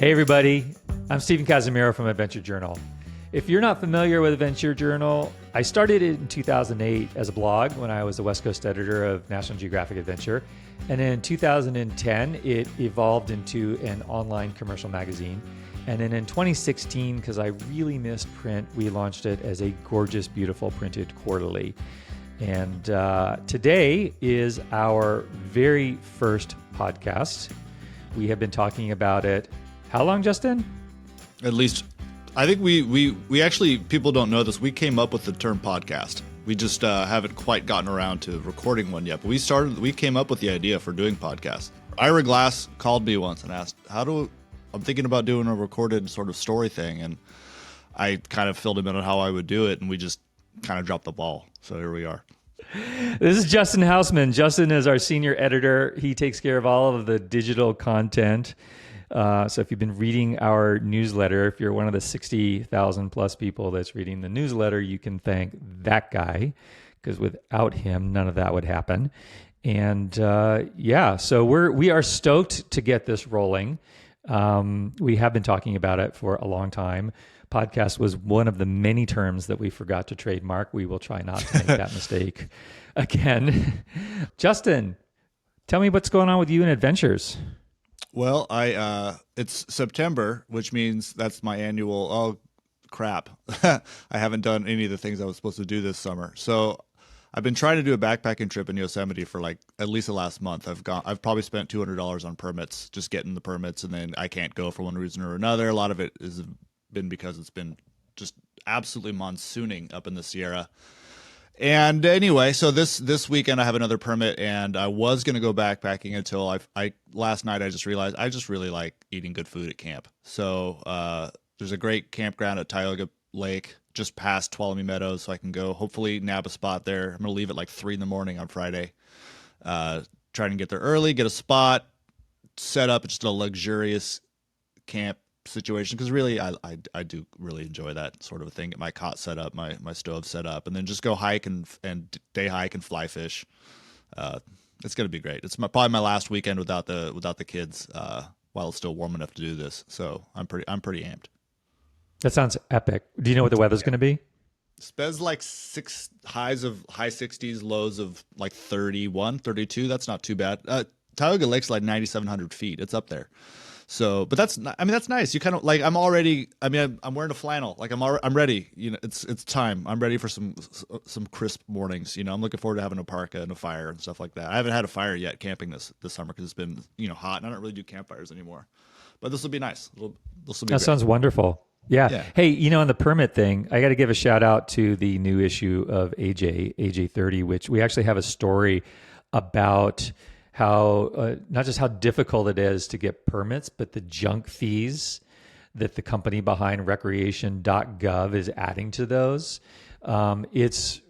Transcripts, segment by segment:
Hey everybody, I'm Stephen Casimiro from Adventure Journal. If you're not familiar with Adventure Journal, I started it in 2008 as a blog when I was the West Coast editor of National Geographic Adventure. And in 2010, it evolved into an online commercial magazine. And then in 2016, because I really missed print, we launched it as a gorgeous, beautiful printed quarterly. And today is our very first podcast. We have been talking about it. How long, Justin? At least, I think we actually, people don't know this, we came up with the term podcast. We just haven't quite gotten around to recording one yet. But we came up with the idea for doing podcasts. Ira Glass called me once and asked, I'm thinking about doing a recorded sort of story thing. And I kind of filled him in on how I would do it. And we just kind of dropped the ball. So here we are. This is Justin Housman. Justin is our senior editor. He takes care of all of the digital content. So if you've been reading our newsletter, if you're one of the 60,000 plus people that's reading the newsletter, you can thank that guy, because without him, none of that would happen. And so we are stoked to get this rolling. We have been talking about it for a long time. Podcast was one of the many terms that we forgot to trademark. We will try not to make that mistake again. Justin, tell me what's going on with you and adventures. Well, it's September, which means that's my annual, oh crap. I haven't done any of the things I was supposed to do this summer. So I've been trying to do a backpacking trip in Yosemite for like at least the last month. I've probably spent $200 on permits, just getting the permits, and then I can't go for one reason or another. A lot of it has been because it's been just absolutely monsooning up in the Sierra. And anyway, so this weekend I have another permit, and I was going to go backpacking until last night I just realized I just really like eating good food at camp. So there's a great campground at Tioga Lake just past Tuolumne Meadows, so I can go hopefully nab a spot there. I'm going to leave at like 3 a.m. on Friday. Try and get there early, get a spot, set up just a luxurious camp situation, because really I do really enjoy that sort of a thing. Get my cot set up, my stove set up, and then just go hike and day hike and fly fish. It's gonna be great. It's probably my last weekend without the kids while it's still warm enough to do this. So I'm pretty amped. That sounds epic. Do you know what the weather's going to be? Spez like highs of high 60s, lows of like 31, 32. That's not too bad. Tioga Lake's like 9,700 feet. It's up there. So, but that's nice. You kind of like, I'm wearing a flannel. Like I'm ready. You know, it's time. I'm ready for some crisp mornings. You know, I'm looking forward to having a parka and a fire and stuff like that. I haven't had a fire yet camping this summer because it's been, hot, and I don't really do campfires anymore. But this will be nice. This will be That great. sounds wonderful. Yeah. Hey, on the permit thing, I got to give a shout out to the new issue of AJ 30, which we actually have a story about how not just how difficult it is to get permits, but the junk fees that the company behind recreation.gov is adding to those. It's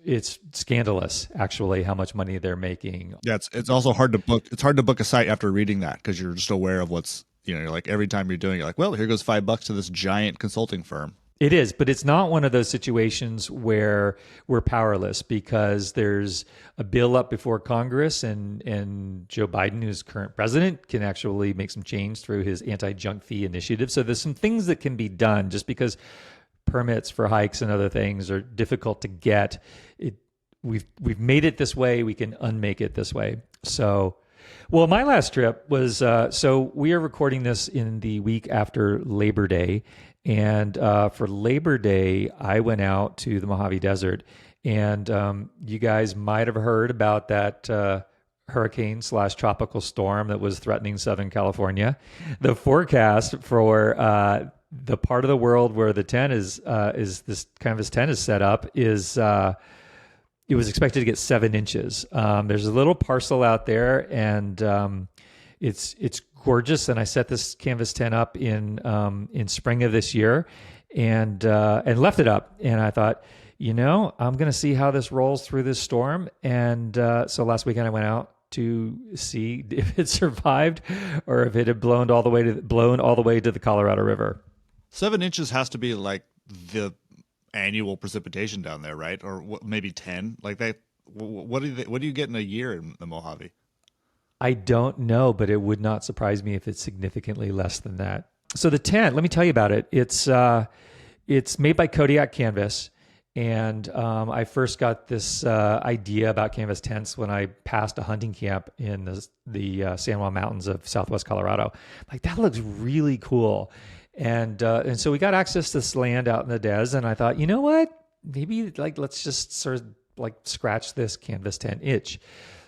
scandalous, actually, how much money they're making. Yeah, it's also hard to book. It's hard to book a site after reading that, because you're just aware of what's, you're like, every time you're doing it, you're like, well, here goes $5 to this giant consulting firm. It is, but it's not one of those situations where we're powerless, because there's a bill up before Congress, and Joe Biden, who's current president, can actually make some change through his anti-junk fee initiative. So there's some things that can be done. Just because permits for hikes and other things are difficult to get, we've made it this way. We can unmake it this way. So, well, my last trip was, so we are recording this in the week after Labor Day. And for Labor Day, I went out to the Mojave Desert, and you guys might have heard about that hurricane/tropical storm that was threatening Southern California. The forecast for the part of the world where the tent is this canvas tent is set up is it was expected to get 7 inches. There's a little parcel out there, and it's gorgeous. And I set this canvas tent up in spring of this year, and left it up. And I thought, I'm going to see how this rolls through this storm. And so last weekend I went out to see if it survived, or if it had blown all the way to the Colorado River. 7 inches has to be like the annual precipitation down there, right? Or maybe 10. Like that. What do you get in a year in the Mojave? I don't know, but it would not surprise me if it's significantly less than that. So the tent, let me tell you about it. It's made by Kodiak Canvas, and I first got this idea about canvas tents when I passed a hunting camp in the San Juan Mountains of Southwest Colorado. Like, that looks really cool, and so we got access to this land out in the des, and I thought, you know what? Maybe like let's just sort of like scratch this canvas tent itch.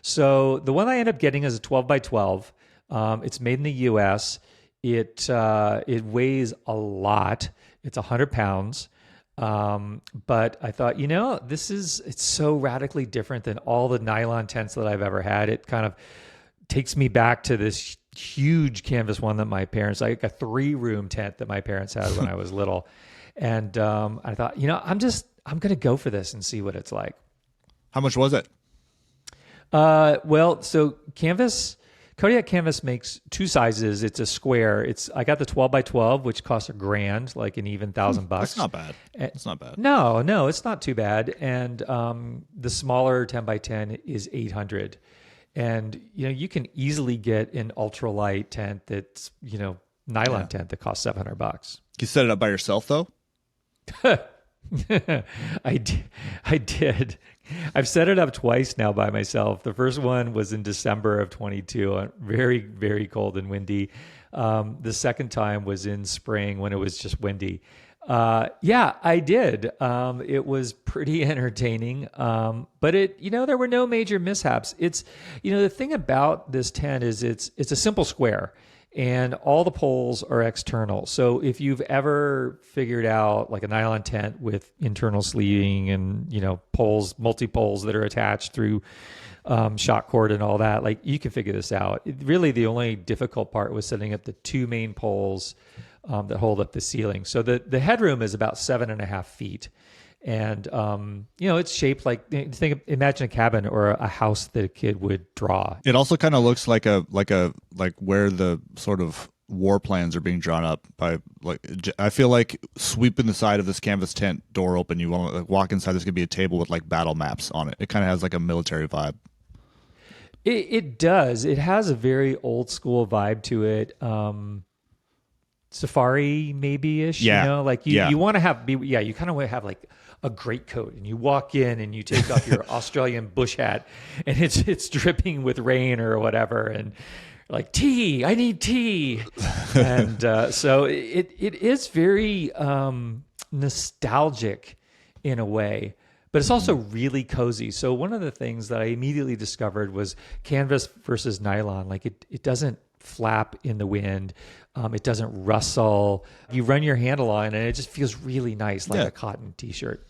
So the one I ended up getting is a 12 by 12. It's made in the U.S. It weighs a lot. It's 100 pounds. But I thought, it's so radically different than all the nylon tents that I've ever had. It kind of takes me back to this huge canvas one that my parents, like a 3-room tent that my parents had when I was little. And I thought, I'm going to go for this and see what it's like. How much was it? Well, so Kodiak Canvas makes 2 sizes. It's a square. I got the 12 by 12, which costs $1,000, like an even $1,000. That's not bad. It's not bad. No, it's not too bad. And the smaller 10 by 10 is $800. And you can easily get an ultralight tent that's nylon tent that costs $700. You set it up by yourself though? I did. I've set it up twice now by myself. The first one was in December of 22, very, very cold and windy. The second time was in spring when it was just windy. Yeah, I did. It was pretty entertaining. But there were no major mishaps. It's, the thing about this tent is it's a simple square. And all the poles are external. So if you've ever figured out like a nylon tent with internal sleeving and, poles, multi-poles that are attached through shot cord and all that, like you can figure this out. Really, the only difficult part was setting up the 2 main poles that hold up the ceiling. So the headroom is about 7.5 feet. And, it's shaped like, imagine a cabin or a house that a kid would draw. It also kind of looks like where the sort of war plans are being drawn up by, I feel like sweeping the side of this canvas tent door open, you want to walk inside, there's going to be a table with like battle maps on it. It kind of has like a military vibe. It does. It has a very old school vibe to it. Safari maybe-ish, you want to have, you kind of want to have like a great coat, and you walk in and you take off your Australian bush hat and it's dripping with rain or whatever. And like, tea, I need tea. And so it is very nostalgic in a way, but it's also really cozy. So one of the things that I immediately discovered was canvas versus nylon. Like it doesn't flap in the wind. It doesn't rustle. You run your handle on and it just feels really nice, like a cotton t-shirt.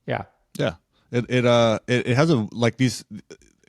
Yeah. Yeah. It has it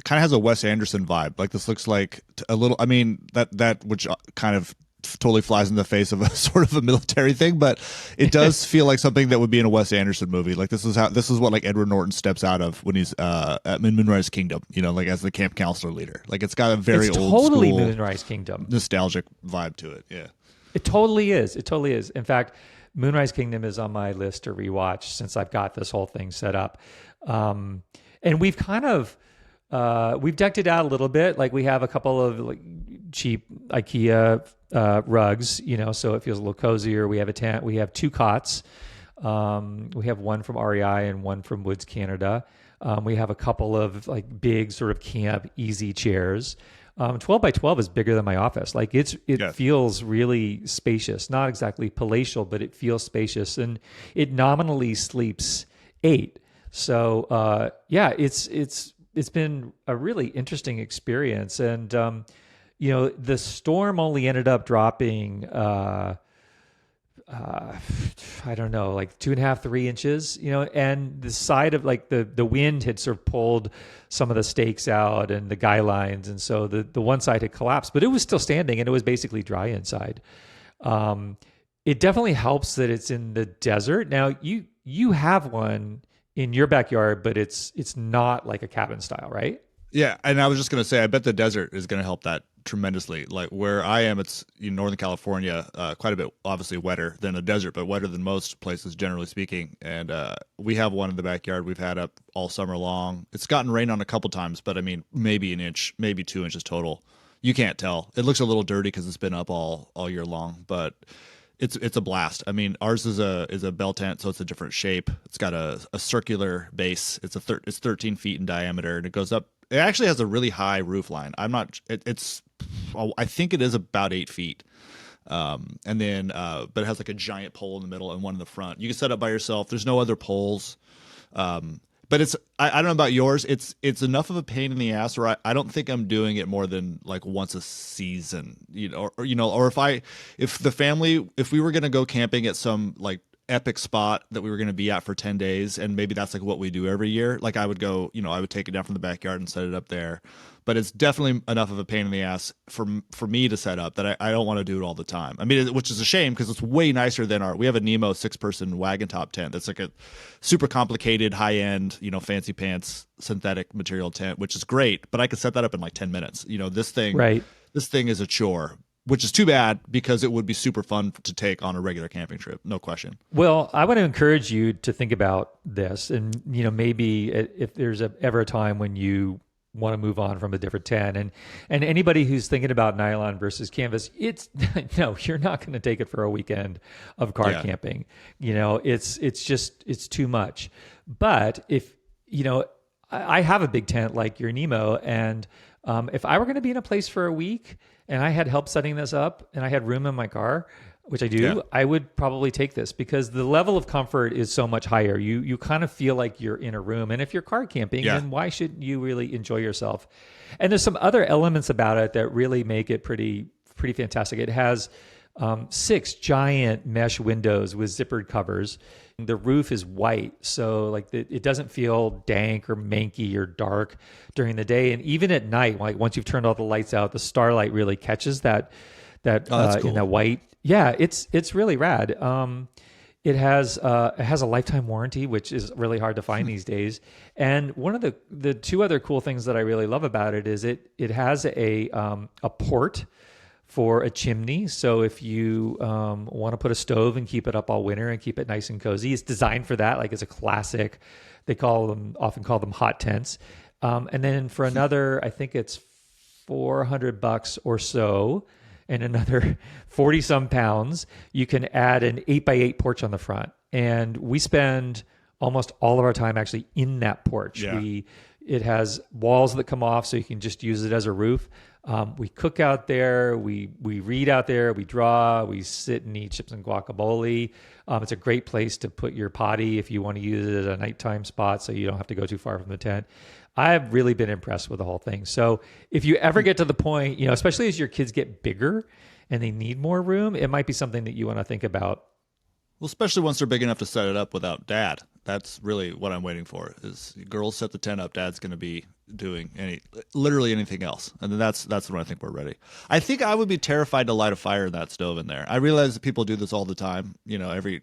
kind of has a Wes Anderson vibe. Like this looks like a little, I mean, that which kind of totally flies in the face of a sort of a military thing, but it does feel like something that would be in a Wes Anderson movie. Like this is what like Edward Norton steps out of when he's at Moonrise Kingdom, like as the camp counselor leader. Like it's got a very old totally school Moonrise Kingdom nostalgic vibe to it. Yeah. It totally is. It totally is. In fact, Moonrise Kingdom is on my list to rewatch since I've got this whole thing set up. And we've kind of we've decked it out a little bit. Like we have a couple of like cheap IKEA rugs, so it feels a little cozier. We have a tent. We have 2 cots. We have one from REI and one from Woods Canada. We have a couple of like big sort of camp easy chairs. 12 by 12 is bigger than my office. Like it feels really spacious, not exactly palatial, but it feels spacious, and it nominally sleeps 8. So, it's been a really interesting experience. And, the storm only ended up dropping, I don't know, like 2.5, 3 inches, and the side of like the wind had sort of pulled some of the stakes out and the guy lines. And so the one side had collapsed, but it was still standing and it was basically dry inside. It definitely helps that it's in the desert. Now you have one in your backyard, but it's not like a cabin style, right? Yeah, and I was just going to say, I bet the desert is going to help that tremendously. Like where I am, it's in Northern California, quite a bit obviously wetter than the desert, but wetter than most places, generally speaking. And we have one in the backyard we've had up all summer long. It's gotten rain on a couple times, but I mean, maybe an inch, maybe 2 inches total. You can't tell. It looks a little dirty because it's been up all year long, but It's a blast. I mean, ours is a bell tent, so it's a different shape. It's got a circular base. It's 13 feet in diameter, and it goes up. It actually has a really high roof line. I'm not. I think it is about 8 feet. And then, but it has like a giant pole in the middle and one in the front. You can set up by yourself. There's no other poles. But I don't know about yours. It's enough of a pain in the ass where I don't think I'm doing it more than like once a season, or if we were going to go camping at some like epic spot that we were going to be at for 10 days, and maybe that's like what we do every year. Like I would go, I would take it down from the backyard and set it up there. But it's definitely enough of a pain in the ass for me to set up that I don't want to do it all the time. I mean, which is a shame because it's way nicer than we have a Nemo 6-person wagon top tent that's like a super complicated, high end, fancy pants synthetic material tent, which is great. But I could set that up in like 10 minutes. This thing, Right. This thing is a chore, which is too bad because it would be super fun to take on a regular camping trip, no question. Well, I want to encourage you to think about this, and maybe if there's ever a time when you want to move on from a different tent, and anybody who's thinking about nylon versus canvas, it's no, you're not going to take it for a weekend of car camping. It's too much. But if I have a big tent like your Nemo, and if I were going to be in a place for a week and I had help setting this up and I had room in my car, which I do, I would probably take this because the level of comfort is so much higher. You kind of feel like you're in a room. And if you're car camping, then why shouldn't you really enjoy yourself? And there's some other elements about it that really make it pretty fantastic. It has 6 giant mesh windows with zippered covers. The roof is white, so like it doesn't feel dank or manky or dark during the day. And even at night, like once you've turned all the lights out, the starlight really catches that cool. in that white. Yeah, it's really rad. It has a lifetime warranty, which is really hard to find these days. And one of the 2 other cool things that I really love about it is it has a port for a chimney. So if you want to put a stove and keep it up all winter and keep it nice and cozy, it's designed for that. Like it's a classic. They often call them hot tents. And then for another, I think it's $400 or so, and another 40 some pounds, you can add an 8x8 porch on the front. And we spend almost all of our time actually in that porch. Yeah. It has walls that come off so you can just use it as a roof. We cook out there, we read out there, we draw, we sit and eat chips and guacamole. It's a great place to put your potty if you want to use it at a nighttime spot so you don't have to go too far from the tent. I've really been impressed with the whole thing. So if you ever get to the point, especially as your kids get bigger and they need more room, it might be something that you want to think about. Well, especially once they're big enough to set it up without dad. That's really what I'm waiting for is girls set the tent up. Dad's going to be doing literally anything else. And then that's when I think we're ready. I think I would be terrified to light a fire in that stove in there. I realize that people do this all the time. Every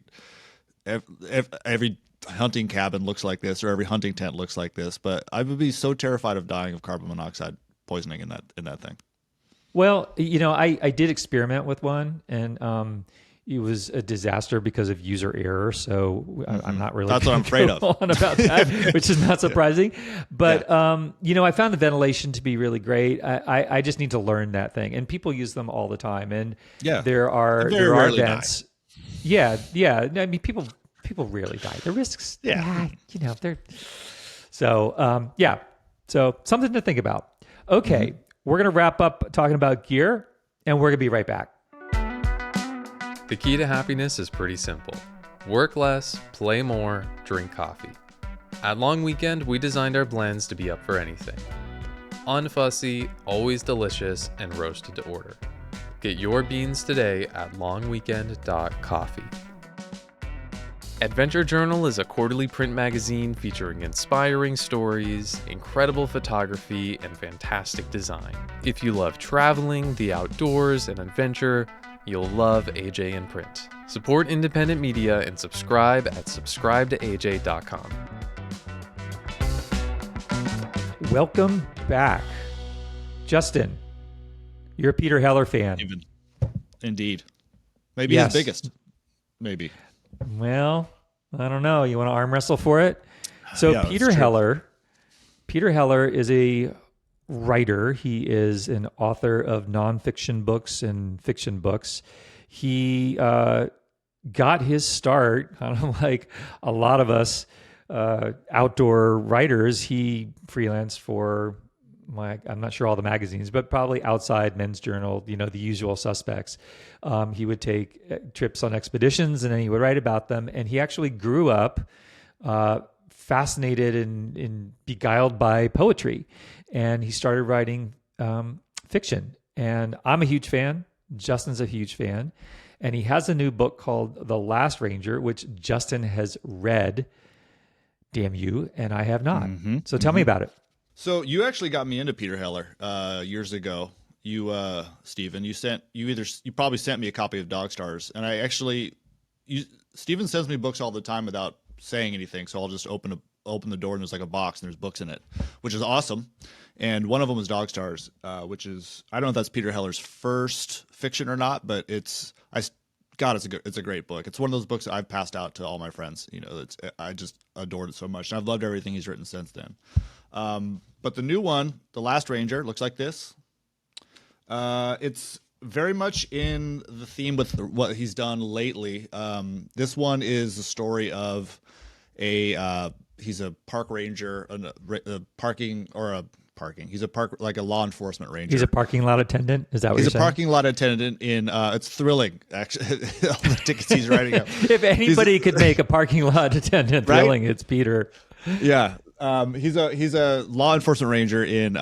hunting cabin looks like this, or every hunting tent looks like this, but I would be so terrified of dying of carbon monoxide poisoning in that thing. Well, I did experiment with one, and it was a disaster because of user error. So I'm not really that's what I'm afraid of on about that, which is not surprising. But I found the ventilation to be really great. I just need to learn that thing, and people use them all the time. And there are vents. Die. Yeah. I mean, people rarely die. The risks, they're so So something to think about. Okay, we're gonna wrap up talking about gear, and we're gonna be right back. The key to happiness is pretty simple. Work less, play more, drink coffee. At Long Weekend, we designed our blends to be up for anything. Unfussy, always delicious, and roasted to order. Get your beans today at longweekend.coffee. Adventure Journal is a quarterly print magazine featuring inspiring stories, incredible photography, and fantastic design. If you love traveling, the outdoors, and adventure, you'll love AJ in print. Support independent media and subscribe at subscribetoaj.com. Welcome back. Justin, you're a Peter Heller fan. Indeed. Maybe his biggest. Maybe. Well, I don't know. You want to arm wrestle for it? So Peter Heller is a writer. He is an author of nonfiction books and fiction books. he got his start, kind of like a lot of us outdoor writers. He freelanced for I'm not sure all the magazines, but probably Outside, Men's Journal, the usual suspects. He would take trips on expeditions and then he would write about them. And he actually grew up fascinated and beguiled by poetry. And he started writing fiction. And I'm a huge fan. Justin's a huge fan. And he has a new book called The Last Ranger, which Justin has read, damn you, and I have not. So tell me about it. So you actually got me into Peter Heller years ago. You, Stephen, you probably sent me a copy of Dog Stars, and Stephen sends me books all the time without saying anything, so I'll just open the door and there's like a box and there's books in it, which is awesome. And one of them was Dog Stars, which is, I don't know if that's Peter Heller's first fiction or not, but it's a great book. It's one of those books that I've passed out to all my friends. I just adored it so much, and I've loved everything he's written since then. But the new one, The Last Ranger, looks like this. It's very much in the theme with what he's done lately. This one is the story of he's a park ranger, he's a law enforcement ranger. He's a parking lot attendant. Is that what you're saying? He's a parking lot attendant in, it's thrilling, actually, all the tickets he's writing up. If anybody could make a parking lot attendant thrilling, it's Peter. Yeah. He's a law enforcement ranger in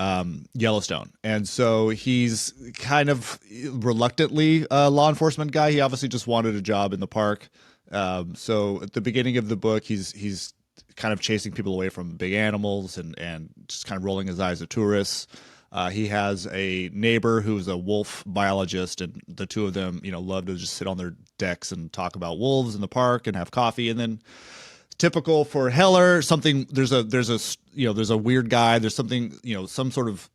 Yellowstone, and so he's kind of reluctantly a law enforcement guy. He obviously just wanted a job in the park. So at the beginning of the book, he's kind of chasing people away from big animals and just kind of rolling his eyes at tourists. He has a neighbor who's a wolf biologist, and the two of them, love to just sit on their decks and talk about wolves in the park and have coffee, and then. Typical for Heller, there's a weird guy, there's something, some sort of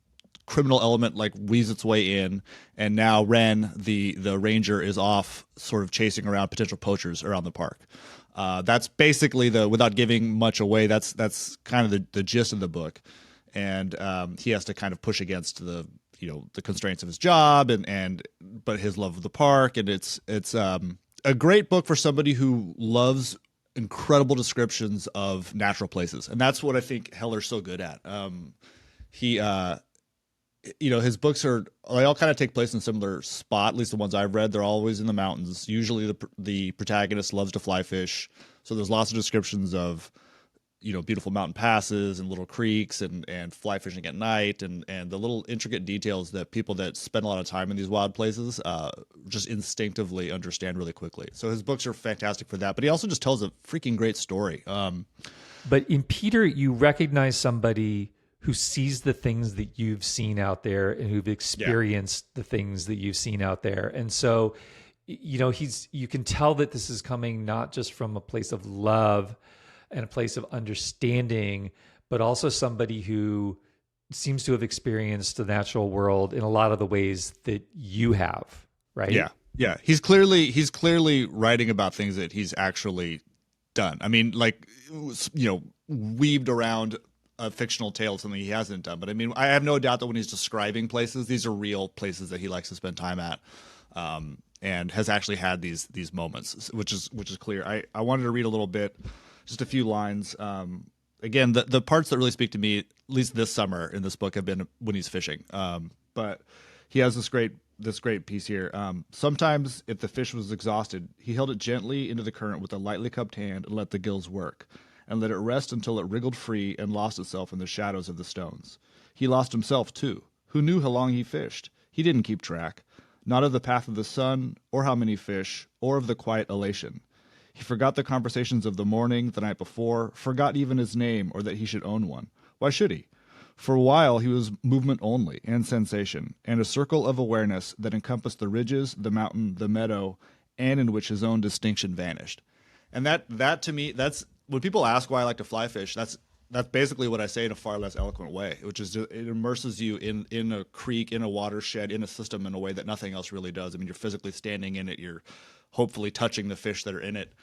criminal element like weaves its way in, and now Ren, the ranger, is off sort of chasing around potential poachers around the park. That's basically without giving much away, that's kind of the gist of the book. And he has to kind of push against the constraints of his job but his love of the park, and it's a great book for somebody who loves incredible descriptions of natural places, and that's what I think Heller's so good at. His books they all kind of take place in a similar spot. At least the ones I've read, they're always in the mountains. Usually, the protagonist loves to fly fish, so there's lots of descriptions of beautiful mountain passes and little creeks and fly fishing at night and the little intricate details that people that spend a lot of time in these wild places just instinctively understand really quickly. So his books are fantastic for that, but he also just tells a freaking great story. But in Peter, you recognize somebody who sees the things that you've seen out there and who've experienced the things that you've seen out there. And so, you can tell that this is coming not just from a place of love and a place of understanding, but also somebody who seems to have experienced the natural world in a lot of the ways that you have, right? Yeah. He's clearly writing about things that he's actually done. I mean, weaved around a fictional tale of something he hasn't done. But I mean, I have no doubt that when he's describing places, these are real places that he likes to spend time at, and has actually had these moments, which is clear. I wanted to read a little bit. Just a few lines. Again, the parts that really speak to me, at least this summer in this book, have been when he's fishing. But he has this great piece here. Sometimes, if the fish was exhausted, he held it gently into the current with a lightly cupped hand and let the gills work, and let it rest until it wriggled free and lost itself in the shadows of the stones. He lost himself, too. Who knew how long he fished? He didn't keep track. Not of the path of the sun, or how many fish, or of the quiet elation. He forgot the conversations of the morning, the night before, forgot even his name or that he should own one. Why should he? For a while he was movement only, and sensation, and a circle of awareness that encompassed the ridges, the mountain, the meadow, and in which his own distinction vanished. And that to me, that's when people ask why I like to fly fish, that's basically what I say in a far less eloquent way, which is it immerses you in a creek, in a watershed, in a system in a way that nothing else really does. I mean, you're physically standing in it, you're hopefully touching the fish that are in it.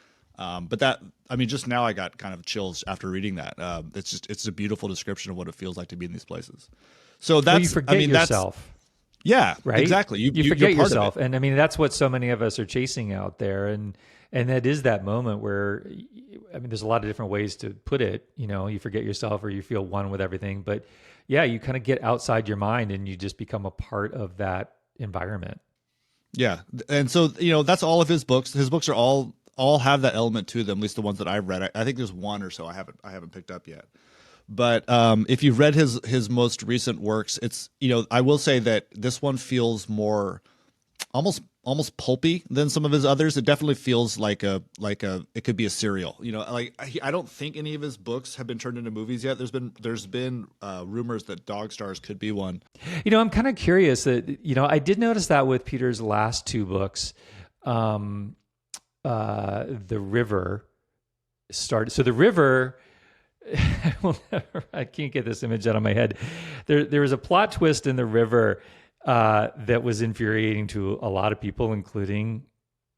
Just now I got kind of chills after reading that. It's a beautiful description of what it feels like to be in these places. So that's, you forget yourself. Yeah, right? exactly. You you're forget part of yourself. it. And I mean, that's what so many of us are chasing out there. And that is that moment where, I mean, there's a lot of different ways to put it. You forget yourself or you feel one with everything. But yeah, you kind of get outside your mind and you just become a part of that environment. Yeah, and so that's all of his books. His books are all have that element to them. At least the ones that I've read. I think there's one or so I haven't picked up yet. But if you've read his most recent works, it's I will say that this one feels more almost pulpy than some of his others. It definitely feels like it could be a serial. I don't think any of his books have been turned into movies yet. There's been rumors that Dog Stars could be one. I'm kind of curious that I did notice that with Peter's last two books, The River started. So The River. I can't get this image out of my head. There was a plot twist in The River that was infuriating to a lot of people, including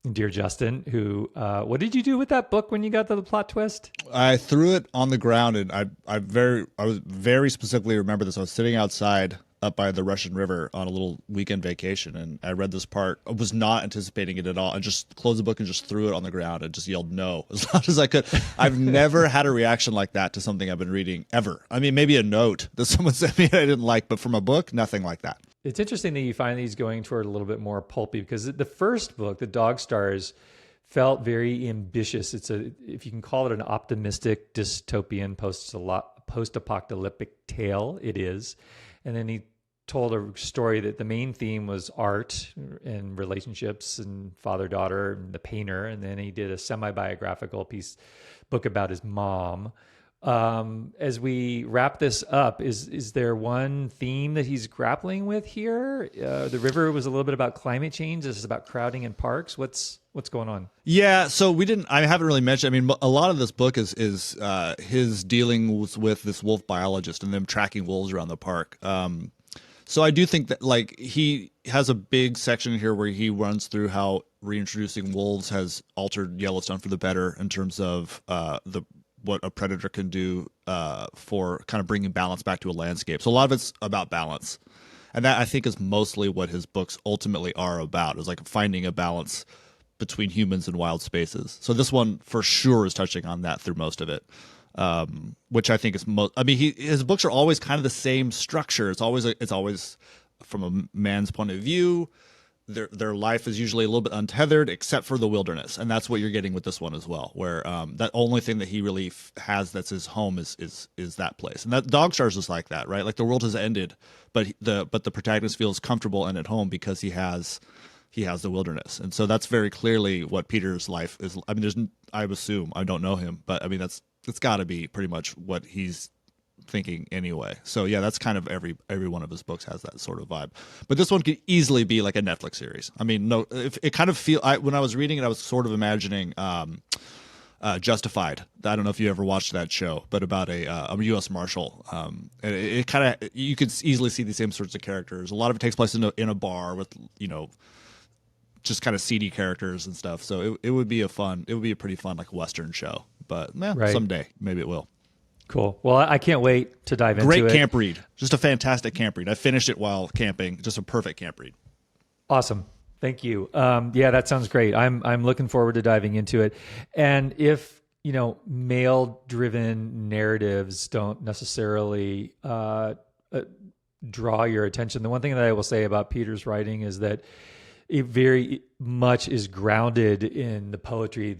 dear Justin, who, what did you do with that book when you got to the plot twist? I threw it on the ground, and I was very specifically remember this. I was sitting outside up by the Russian River on a little weekend vacation, and I read this part. I was not anticipating it at all, and just closed the book and just threw it on the ground and just yelled no as loud as I could. I've never had a reaction like that to something I've been reading ever. I mean, maybe a note that someone sent me I didn't like, but from a book, nothing like that. It's interesting that you find these going toward a little bit more pulpy, because the first book, The Dog Stars, felt very ambitious. If you can call it an optimistic dystopian post-apocalyptic tale, it is. And then he told a story that the main theme was art and relationships and father-daughter and the painter. And then he did a semi-biographical book about his mom. As we wrap this up, is there one theme that he's grappling with here? The River was a little bit about climate change. This is about crowding in parks. What's going on? Yeah, so I haven't really mentioned. I mean, a lot of this book is his dealings with this wolf biologist and them tracking wolves around the park. So I do think that he has a big section here where he runs through how reintroducing wolves has altered Yellowstone for the better in terms of what a predator can do for kind of bringing balance back to a landscape. So a lot of it's about balance. And that, I think, is mostly what his books ultimately are about, is like finding a balance between humans and wild spaces. So this one for sure is touching on that through most of it, which I think is most. I mean, his books are always kind of the same structure. It's always from a man's point of view. Their life is usually a little bit untethered, except for the wilderness, and that's what you're getting with this one as well. Where that only thing that he really has that's his home is that place, and that Dog Stars is like that, right? Like the world has ended, but the protagonist feels comfortable and at home because he has the wilderness, and so that's very clearly what Peter's life is. I mean, I assume, I don't know him, but I mean it's got to be pretty much what he's thinking anyway. So yeah, that's kind of every one of his books has that sort of vibe. But this one could easily be like a Netflix series. I mean, no, it kind of when I was reading it, I was sort of imagining Justified. I don't know if you ever watched that show, but about a U.S. Marshal. And it kind of, you could easily see the same sorts of characters. A lot of it takes place in a bar with just kind of seedy characters and stuff. So it would be a pretty fun like Western show. But Right. Someday maybe it will. Cool. Well, I can't wait to dive into it. Great camp read. Just a fantastic camp read. I finished it while camping. Just a perfect camp read. Awesome. Thank you. Yeah, that sounds great. I'm looking forward to diving into it. And if, male-driven narratives don't necessarily draw your attention, the one thing that I will say about Peter's writing is that it very much is grounded in the poetry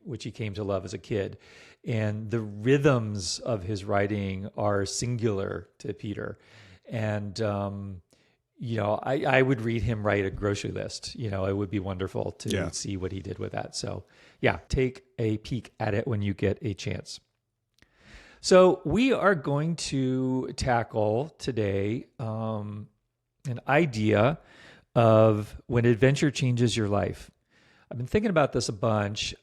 which he came to love as a kid. And the rhythms of his writing are singular to Peter. And, I would read him write a grocery list. It would be wonderful to see what he did with that. So yeah, take a peek at it when you get a chance. So we are going to tackle today an idea of when adventure changes your life. I've been thinking about this a bunch.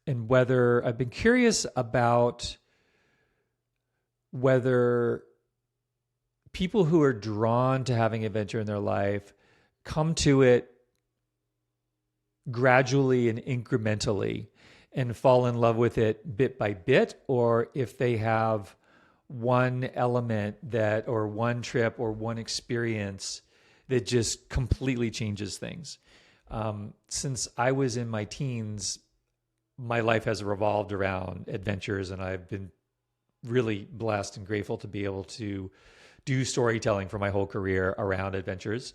And whether I've been curious about whether people who are drawn to having adventure in their life come to it gradually and incrementally and fall in love with it bit by bit, or if they have one element or one trip or one experience that just completely changes things. Since I was in my teens, my life has revolved around adventures, and I've been really blessed and grateful to be able to do storytelling for my whole career around adventures.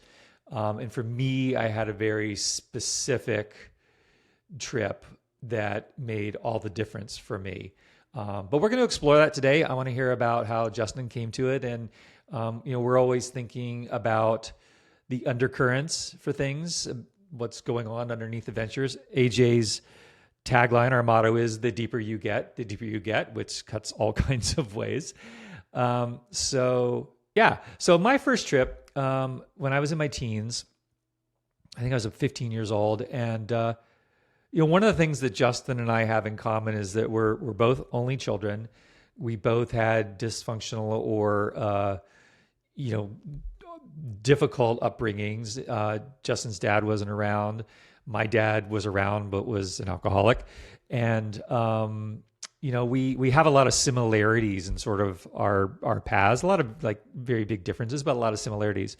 And for me, I had a very specific trip that made all the difference for me. But we're going to explore that today. I want to hear about how Justin came to it. And, we're always thinking about the undercurrents for things, what's going on underneath adventures. AJ's tagline, our motto is the deeper you get, which cuts all kinds of ways. So my first trip, when I was in my teens, I think I was 15 years old. And, one of the things that Justin and I have in common is that we're both only children. We both had dysfunctional or, difficult upbringings. Justin's dad wasn't around. My dad was around, but was an alcoholic. And, we have a lot of similarities in sort of our paths, a lot of like very big differences, but a lot of similarities.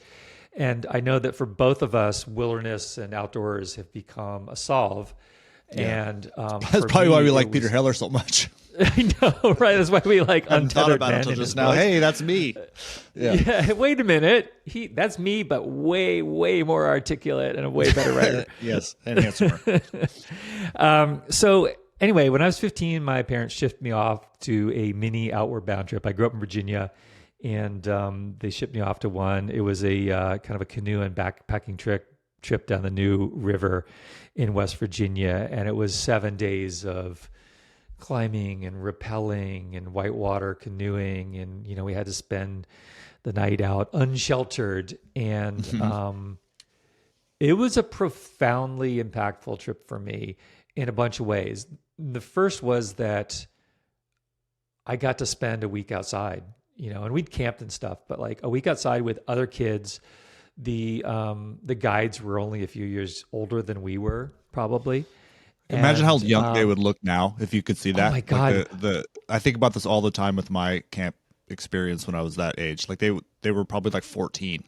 And I know that for both of us, wilderness and outdoors have become a solve. Yeah. And that's probably why we like Peter Heller so much. I know, right? That's why we like I hadn't thought Untethered about it Men until in just his now. book. Hey, that's me. Yeah. Wait a minute. That's me, but way, way more articulate and a way better writer. Yes, and handsomer. So anyway, when I was 15, my parents shipped me off to a mini outward bound trip. I grew up in Virginia, and they shipped me off to one. It was a kind of a canoe and backpacking trip down the New River in West Virginia, and it was 7 days of climbing and rappelling and whitewater canoeing, and we had to spend the night out unsheltered, and it was a profoundly impactful trip for me in a bunch of ways. The first was that I got to spend a week outside, and we'd camped and stuff, but like a week outside with other kids. The guides were only a few years older than we were, probably. Imagine how young they would look now if you could see that. Oh my God. Like I think about this all the time with my camp experience when I was that age. Like they were probably like 14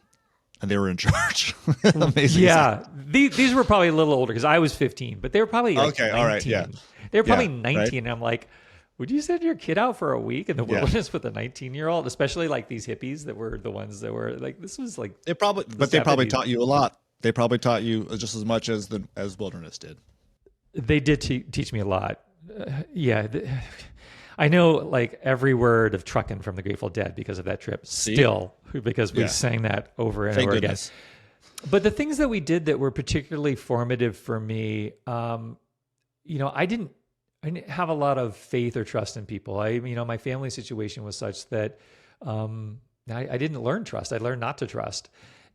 and they were in charge. Amazing. Yeah. These were probably a little older because I was 15, but they were probably like okay, 19. all right, yeah. They were probably Yeah, 19. right? And I'm like, would you send your kid out for a week in the wilderness with a 19-year-old, especially like these hippies that were the ones that were like, this was like, They probably taught you a lot. They probably taught you just as much as wilderness did. they did teach me a lot. I know like every word of Truckin' from the Grateful Dead because of that trip still, because we sang that over and Thank over goodness. again. But the things that we did that were particularly formative for me, I didn't have a lot of faith or trust in people. My family situation was such that I didn't learn trust. I learned not to trust.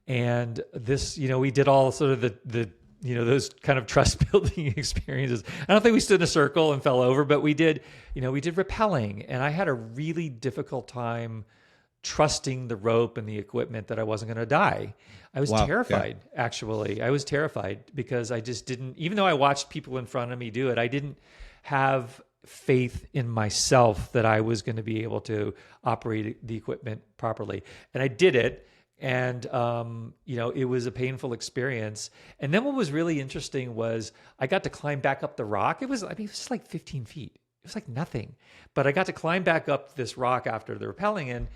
And this, we did all sort of the those kind of trust building experiences. I don't think we stood in a circle and fell over, but we did rappelling. And I had a really difficult time trusting the rope and the equipment that I wasn't going to die. I was terrified, actually. I was terrified because I just didn't, even though I watched people in front of me do it, I didn't have faith in myself that I was going to be able to operate the equipment properly. And I did it. And, it was a painful experience. And then what was really interesting was I got to climb back up the rock. It was just like 15 feet. It was like nothing. But I got to climb back up this rock after the rappelling. And,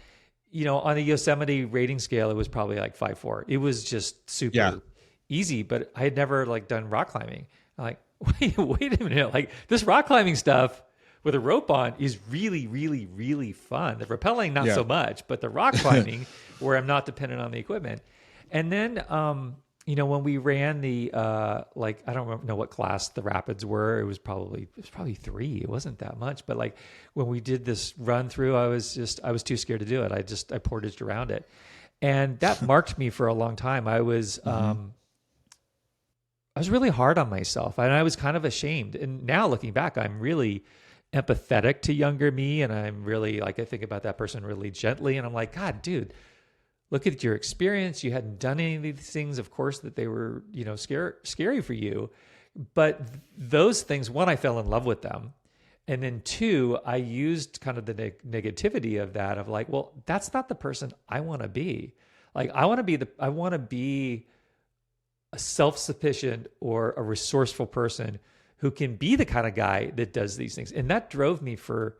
on a Yosemite rating scale, it was probably like 5.4. It was just super easy, but I had never like done rock climbing. I'm like, wait a minute. Like this rock climbing stuff with a rope on is really, really, really fun. The rappelling, not so much, but the rock climbing where I'm not dependent on the equipment. And then, when we ran the, I don't know what class the rapids were. It was probably 3. It wasn't that much, but like when we did this run through, I was too scared to do it. I portaged around it. And that marked me for a long time. I was really hard on myself and I was kind of ashamed. And now looking back, I'm really empathetic to younger me. And I'm really I think about that person really gently. And I'm like, God, dude, look at your experience. You hadn't done any of these things, of course, that they were, scary for you. But those things, one, I fell in love with them. And then two, I used kind of the negativity of that of like, well, that's not the person I want to be. Like I want to be a self-sufficient or a resourceful person who can be the kind of guy that does these things. And that drove me for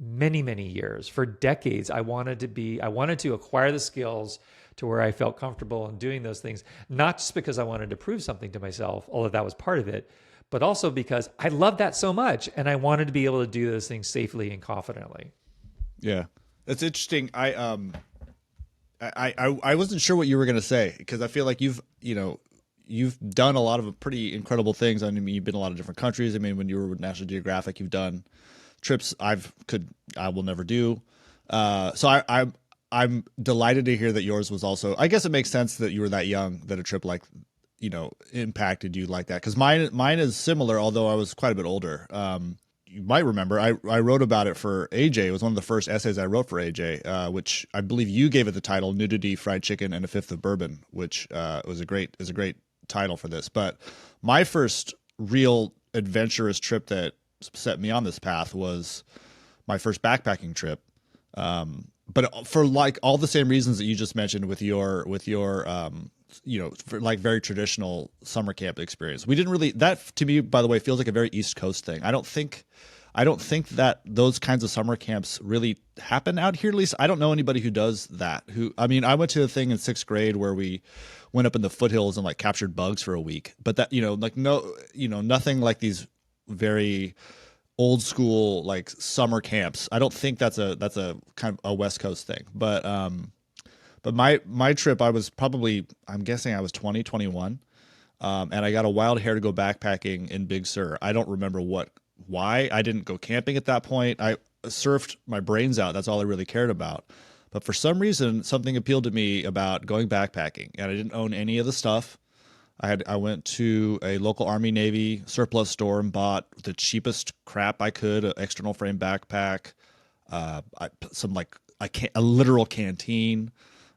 many, many years. For decades, I wanted to acquire the skills to where I felt comfortable in doing those things, not just because I wanted to prove something to myself, although that was part of it, but also because I loved that so much and I wanted to be able to do those things safely and confidently. Yeah. That's interesting. I wasn't sure what you were going to say, because I feel like you've done a lot of pretty incredible things. I mean, you've been in a lot of different countries. I mean, when you were with National Geographic, you've done trips I will never do. So I'm delighted to hear that yours was also, I guess it makes sense that you were that young, that a trip like, impacted you like that. Cause mine is similar, although I was quite a bit older. You might remember, I wrote about it for AJ. It was one of the first essays I wrote for AJ, which I believe you gave it the title Nudity, Fried Chicken, and a Fifth of Bourbon, which is a great title for this. But my first real adventurous trip that set me on this path was my first backpacking trip. But for like all the same reasons that you just mentioned with your for like very traditional summer camp experience. We didn't really, that to me, by the way, feels like a very East Coast thing. I don't think that those kinds of summer camps really happen out here. At least I don't know anybody who does that. I went to a thing in 6th grade where we went up in the foothills and like captured bugs for a week, but that, nothing like these very old school like summer camps. I don't think that's a kind of a West Coast thing, but my trip, I'm guessing I was 20, 21. And I got a wild hair to go backpacking in Big Sur. I don't remember why I didn't go camping at that point. I surfed my brains out. That's all I really cared about. But for some reason, something appealed to me about going backpacking, and I didn't own any of the stuff. I went to a local Army Navy surplus store and bought the cheapest crap I could, an external frame backpack, a literal canteen,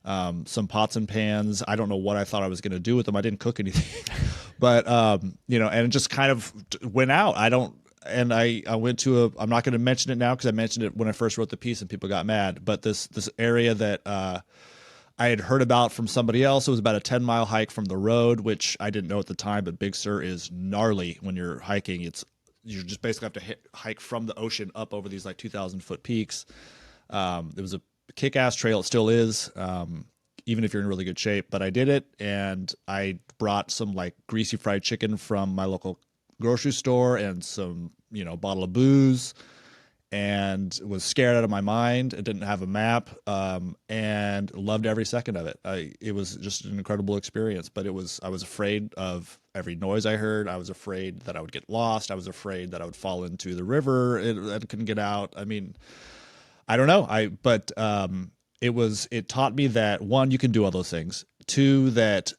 some pots and pans. I don't know what I thought I was going to do with them. I didn't cook anything, but and it just kind of went out. I went to I'm not going to mention it now because I mentioned it when I first wrote the piece and people got mad, but this area that I had heard about from somebody else. It was about a 10-mile hike from the road, which I didn't know at the time, but Big Sur is gnarly when you're hiking. You just basically have to hike from the ocean up over these like 2,000-foot peaks. It was a kick-ass trail. It still is, even if you're in really good shape. But I did it, and I brought some like greasy fried chicken from my local grocery store and some, bottle of booze, and was scared out of my mind. It didn't have a map, and loved every second of it. It was just an incredible experience, but I was afraid of every noise I heard. I was afraid that I would get lost. I was afraid that I would fall into the river and couldn't get out. I mean, I don't know. It taught me that, one, you can do all those things. Two, that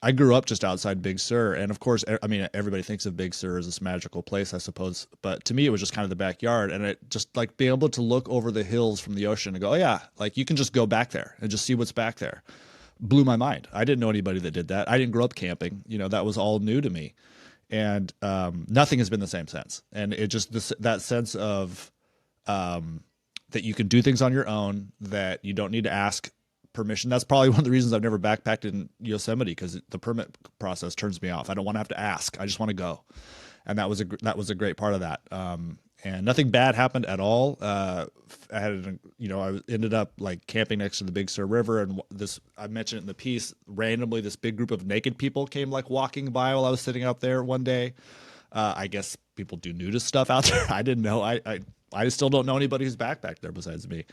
I grew up just outside Big Sur, and of course, everybody thinks of Big Sur as this magical place, I suppose. But to me, it was just kind of the backyard, and it just like being able to look over the hills from the ocean and go, oh yeah, like you can just go back there and just see what's back there, blew my mind. I didn't know anybody that did that. I didn't grow up camping. That was all new to me, and nothing has been the same since. And it just that sense of that you can do things on your own, that you don't need to ask permission. That's probably one of the reasons I've never backpacked in Yosemite, because the permit process turns me off. I don't want to have to ask. I just want to go. And that was a great part of that. And nothing bad happened at all. I ended up like camping next to the Big Sur River, and I mentioned it in the piece, randomly this big group of naked people came like walking by while I was sitting up there one day. I guess people do nudist stuff out there. I didn't know. I still don't know anybody who's backpacked there besides me.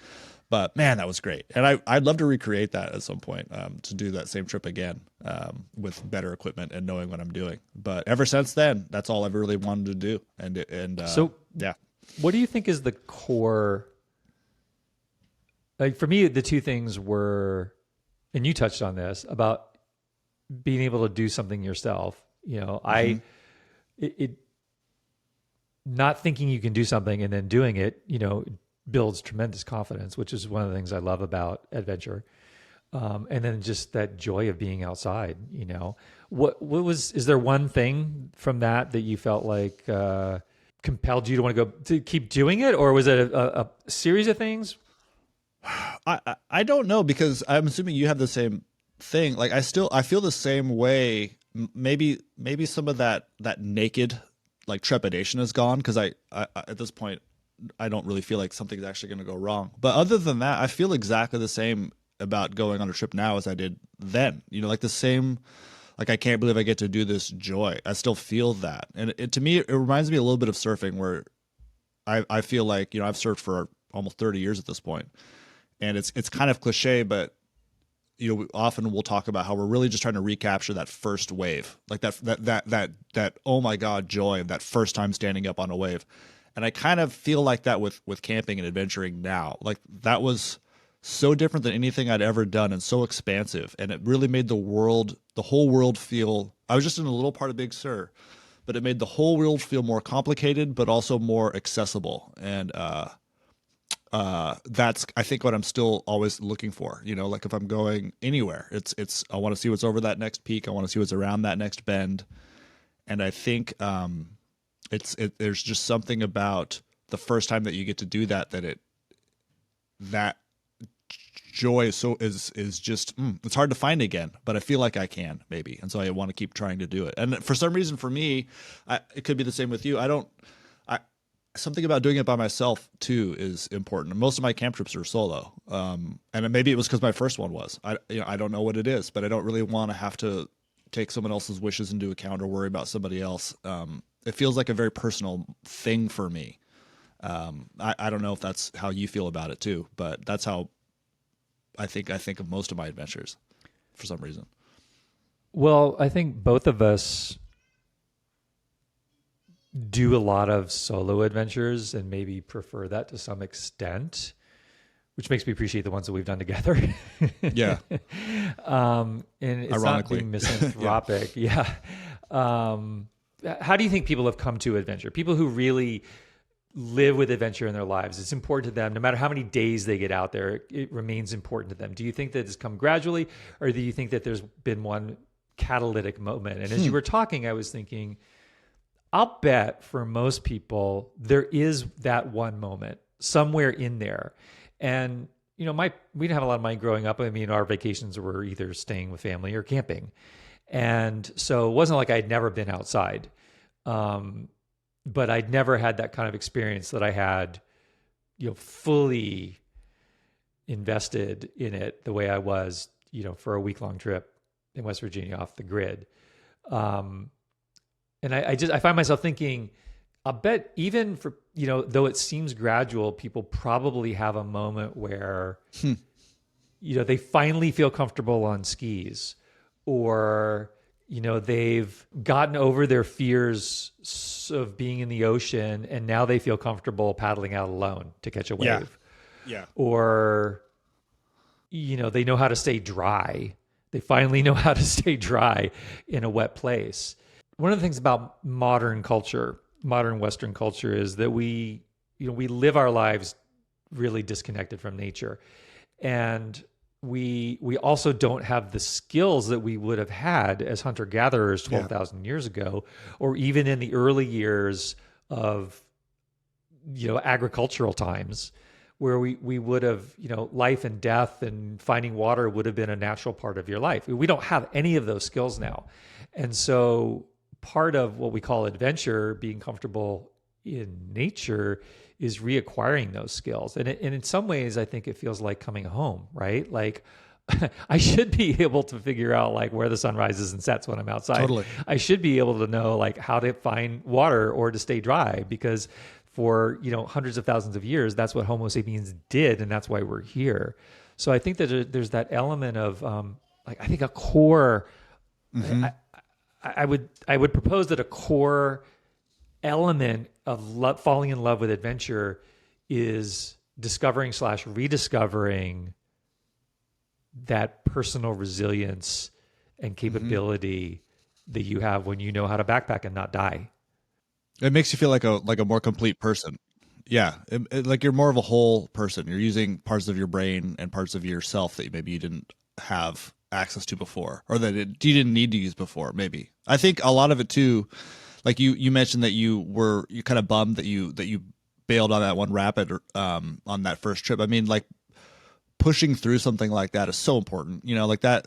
But man, that was great. And I'd love to recreate that at some point, to do that same trip again, with better equipment and knowing what I'm doing. But ever since then, that's all I've really wanted to do. Yeah. What do you think is the core? Like for me, the two things were, and you touched on this, about being able to do something yourself. Not thinking you can do something and then doing it, builds tremendous confidence, which is one of the things I love about adventure. And then just that joy of being outside, is there one thing from that you felt like compelled you to want to go to keep doing it, or was it a series of things? I don't know, because I'm assuming you have the same thing. Like I feel the same way. Maybe some of that naked like trepidation is gone, because I at this point I don't really feel like something's actually going to go wrong. But other than that, I feel exactly the same about going on a trip now as I did then. Like the same, like I can't believe I get to do this joy. I still feel that. And to me, it reminds me a little bit of surfing, where I feel like, I've surfed for almost 30 years at this point. And it's kind of cliche, but often we'll talk about how we're really just trying to recapture that first wave, like that oh my God joy of that first time standing up on a wave. And I kind of feel like that with camping and adventuring now. Like that was so different than anything I'd ever done, and so expansive. And it really made the whole world feel, I was just in a little part of Big Sur, but it made the whole world feel more complicated, but also more accessible. And that's, I think, what I'm still always looking for. Like if I'm going anywhere, it's I want to see what's over that next peak. I want to see what's around that next bend. And I think there's just something about the first time that you get to do that joy is just it's hard to find again, but I feel like I can, maybe, and so I want to keep trying to do it. And for some reason, for me, it could be the same with you. Something about doing it by myself too is important. Most of my camp trips are solo, and maybe it was because my first one was. I don't know what it is, but I don't really want to have to take someone else's wishes into account or worry about somebody else. It feels like a very personal thing for me. I don't know if that's how you feel about it too, but that's how I think of most of my adventures for some reason. Well, I think both of us do a lot of solo adventures and maybe prefer that to some extent, which makes me appreciate the ones that we've done together. Yeah. And it's Ironically. not being misanthropic. Yeah. How do you think people have come to adventure? People who really live with adventure in their lives, it's important to them. No matter how many days they get out there, it remains important to them. Do you think that it's come gradually, or do you think that there's been one catalytic moment? And as you were talking, I was thinking, I'll bet for most people, there is that one moment somewhere in there. And, we didn't have a lot of money growing up. I mean, our vacations were either staying with family or camping. And so it wasn't like I'd never been outside. But I'd never had that kind of experience that I had, fully invested in it the way I was, for a week-long trip in West Virginia off the grid. And I find myself thinking, I'll bet even for, though it seems gradual, people probably have a moment where, they finally feel comfortable on skis, or, they've gotten over their fears of being in the ocean, and now they feel comfortable paddling out alone to catch a wave. Yeah. Or, they know how to stay dry. They finally know how to stay dry in a wet place. One of the things about modern Western culture, is that we live our lives really disconnected from nature. And we also don't have the skills that we would have had as hunter-gatherers 12,000 years ago, or even in the early years of, agricultural times, where we would have, life and death and finding water would have been a natural part of your life. We don't have any of those skills now. And so part of what we call adventure, being comfortable in nature, is reacquiring those skills. And in some ways, I think it feels like coming home, right? Like I should be able to figure out like where the sun rises and sets when I'm outside. Totally. I should be able to know like how to find water or to stay dry, because for, hundreds of thousands of years, that's what Homo sapiens did. And that's why we're here. So I think that there's that element of I think a core, I would propose that a core element of falling in love with adventure is discovering/rediscovering that personal resilience and capability that you have when you know how to backpack and not die. It makes you feel like a more complete person. Yeah, like you're more of a whole person. You're using parts of your brain and parts of yourself that maybe you didn't have access to before, or that you didn't need to use before. Maybe I think a lot of it too. like you mentioned that you kind of bummed that you bailed on that one rapid on that first trip. I mean, like pushing through something like that is so important. You know, like that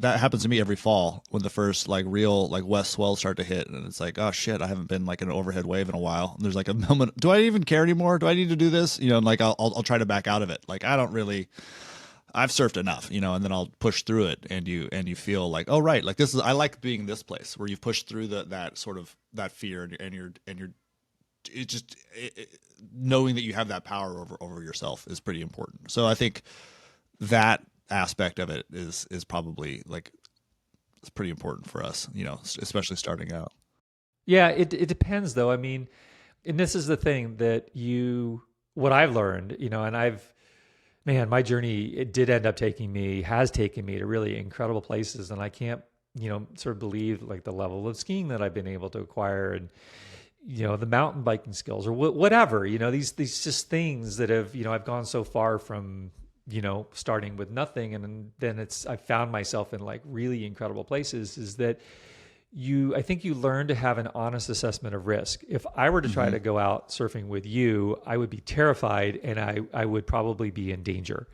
happens to me every fall when the first like real like west swells start to hit, and it's like, oh shit, I haven't been like in an overhead wave in a while. And there's like a moment, do I even care anymore? Do I need to do this? You know, and like I'll try to back out of it. Like I don't really. I've surfed enough, you know, and then I'll push through it, and you feel like, oh right, like this is, I like being in this place where you've pushed through that sort of that fear, and you're it just knowing that you have that power over yourself is pretty important. So I think that aspect of it is probably like it's pretty important for us, you know, especially starting out. Yeah, it depends though. I mean, and this is the thing that what I've learned, you know, and my journey, it did end up has taken me to really incredible places. And I can't, you know, sort of believe like the level of skiing that I've been able to acquire, and, you know, the mountain biking skills or whatever, you know, these just things that have, you know, I've gone so far from, you know, starting with nothing. And then I found myself in like really incredible places, is that I think you learn to have an honest assessment of risk. If I were to try to go out surfing with you, I would be terrified, and I would probably be in danger.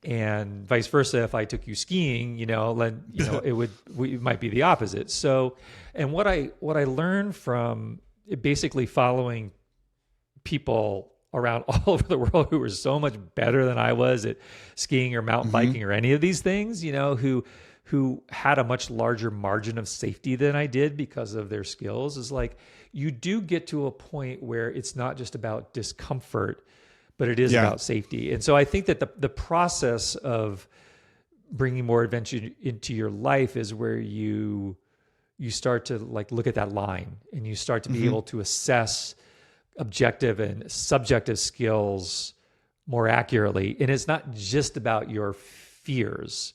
And vice versa, if I took you skiing, you know, then, you know, it might be the opposite. So, and what I learned from basically following people around all over the world who were so much better than I was at skiing or mountain biking or any of these things, you know, who had a much larger margin of safety than I did because of their skills, is like, you do get to a point where it's not just about discomfort, but it is about safety. And so I think that the process of bringing more adventure into your life is where you start to like look at that line, and you start to be able to assess objective and subjective skills more accurately. And it's not just about your fears.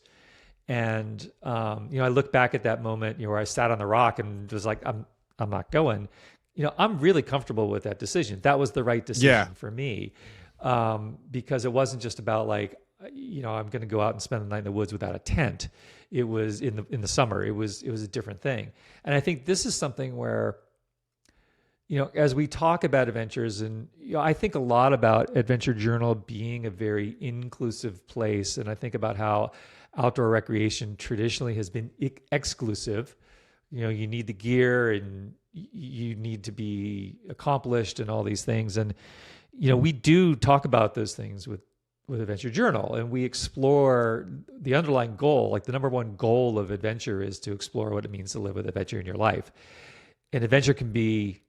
And, you know, I look back at that moment, you know, where I sat on the rock and was like, I'm not going, you know, I'm really comfortable with that decision. That was the right decision for me. Because it wasn't just about like, you know, I'm going to go out and spend the night in the woods without a tent. It was in the summer. It was a different thing. And I think this is something where, you know, as we talk about adventures, and, you know, I think a lot about Adventure Journal being a very inclusive place. And I think about how outdoor recreation traditionally has been exclusive. You know, you need the gear, and you need to be accomplished and all these things. And, you know, we do talk about those things with Adventure Journal, and we explore the underlying goal. Like the number one goal of adventure is to explore what it means to live with adventure in your life. And adventure can be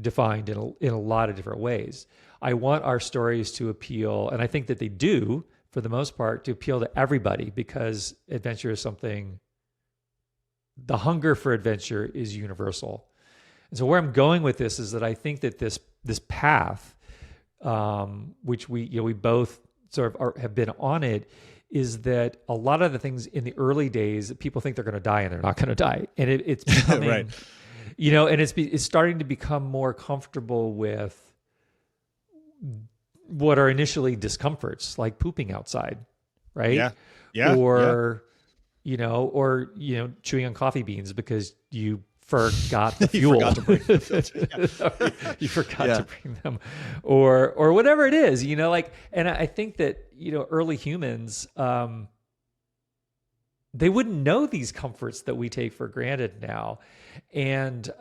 defined in a lot of different ways. I want our stories to appeal, and I think that they do, for the most part, to appeal to everybody, because adventure is something, the hunger for adventure is universal. And so where I'm going with this is that I think that this path, which we both sort of have been on it, is that a lot of the things in the early days, people think they're going to die, and they're not going to die. And it's becoming, right. You know, and it's starting to become more comfortable with what are initially discomforts, like pooping outside, right? Yeah. Or chewing on coffee beans because you forgot the fuel. You forgot to bring the filter. You forgot to bring them, or whatever it is, you know, like. And I think that, you know, early humans, they wouldn't know these comforts that we take for granted now. And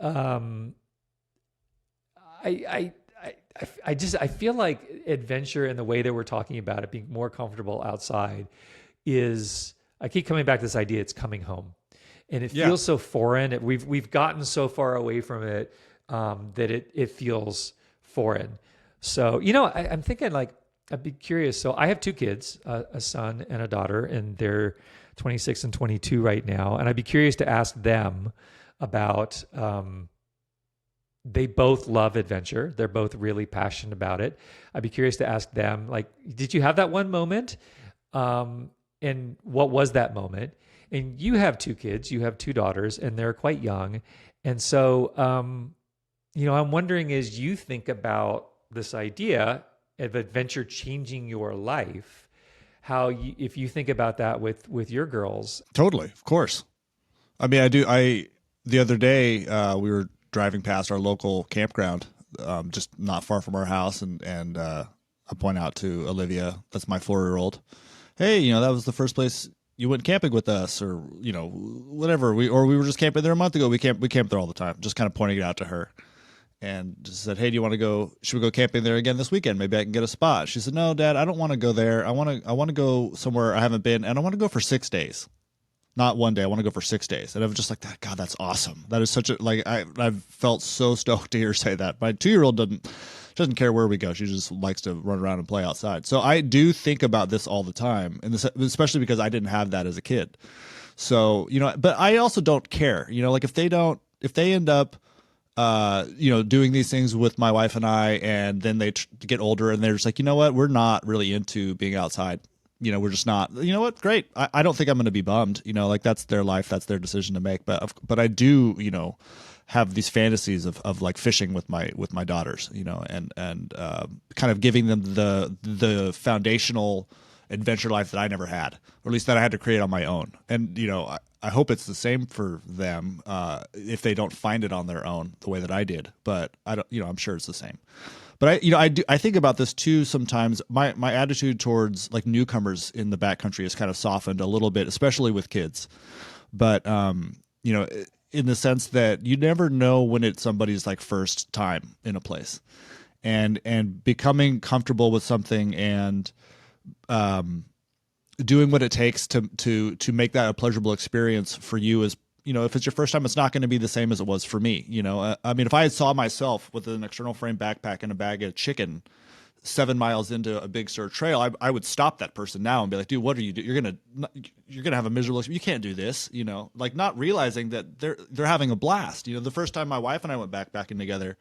I feel like adventure, and the way that we're talking about it, being more comfortable outside, is, I keep coming back to this idea, it's coming home. And it feels so foreign. We've gotten so far away from it that it feels foreign. So, you know, I'm thinking, like, I'd be curious. So I have two kids, a son and a daughter, and they're 26 and 22 right now. And I'd be curious to ask them about, they both love adventure. They're both really passionate about it. I'd be curious to ask them, like, did you have that one moment? And what was that moment? And you have two kids, you have two daughters, and they're quite young. And so, you know, I'm wondering, as you think about this idea of adventure changing your life, if you think about that with your girls. Totally. Of course. I mean, the other day, we were driving past our local campground, just not far from our house, and I point out to Olivia, that's my 4-year-old, hey, that was the first place you went camping with us, or whatever. We were just camping there a month ago. We camp there all the time. Just kind of pointing it out to her, and just said, hey, do you want to go? Should we go camping there again this weekend? Maybe I can get a spot. She said, no, Dad, I don't want to go there. I want to go somewhere I haven't been, and I want to go for 6 days. Not one day. I want to go for 6 days. And I was just like, God, that's awesome. That is such a, like, I've felt so stoked to hear her say that. My 2-year-old doesn't care where we go. She just likes to run around and play outside. So I do think about this all the time, and especially because I didn't have that as a kid. So, but I also don't care, like if they end up, doing these things with my wife and I, and then they get older and they're just like, what, we're not really into being outside. We're just not, what, great. I don't think I'm going to be bummed, like that's their life. That's their decision to make. But I do, have these fantasies of like fishing with my daughters, and kind of giving them the foundational adventure life that I never had, or at least that I had to create on my own. And, I hope it's the same for them, if they don't find it on their own the way that I did, but I don't, I'm sure it's the same. But I think about this too sometimes. My attitude towards like newcomers in the backcountry has kind of softened a little bit, especially with kids. But in the sense that you never know when it's somebody's like first time in a place, and becoming comfortable with something and doing what it takes to make that a pleasurable experience for you is, if it's your first time, it's not going to be the same as it was for me. I mean, if I had saw myself with an external frame backpack and a bag of chicken 7 miles into a Big Sur trail, I would stop that person now and be like, dude, what are you doing? You're gonna have a miserable experience. You can't do this, like not realizing that they're having a blast. The first time my wife and I went backpacking together,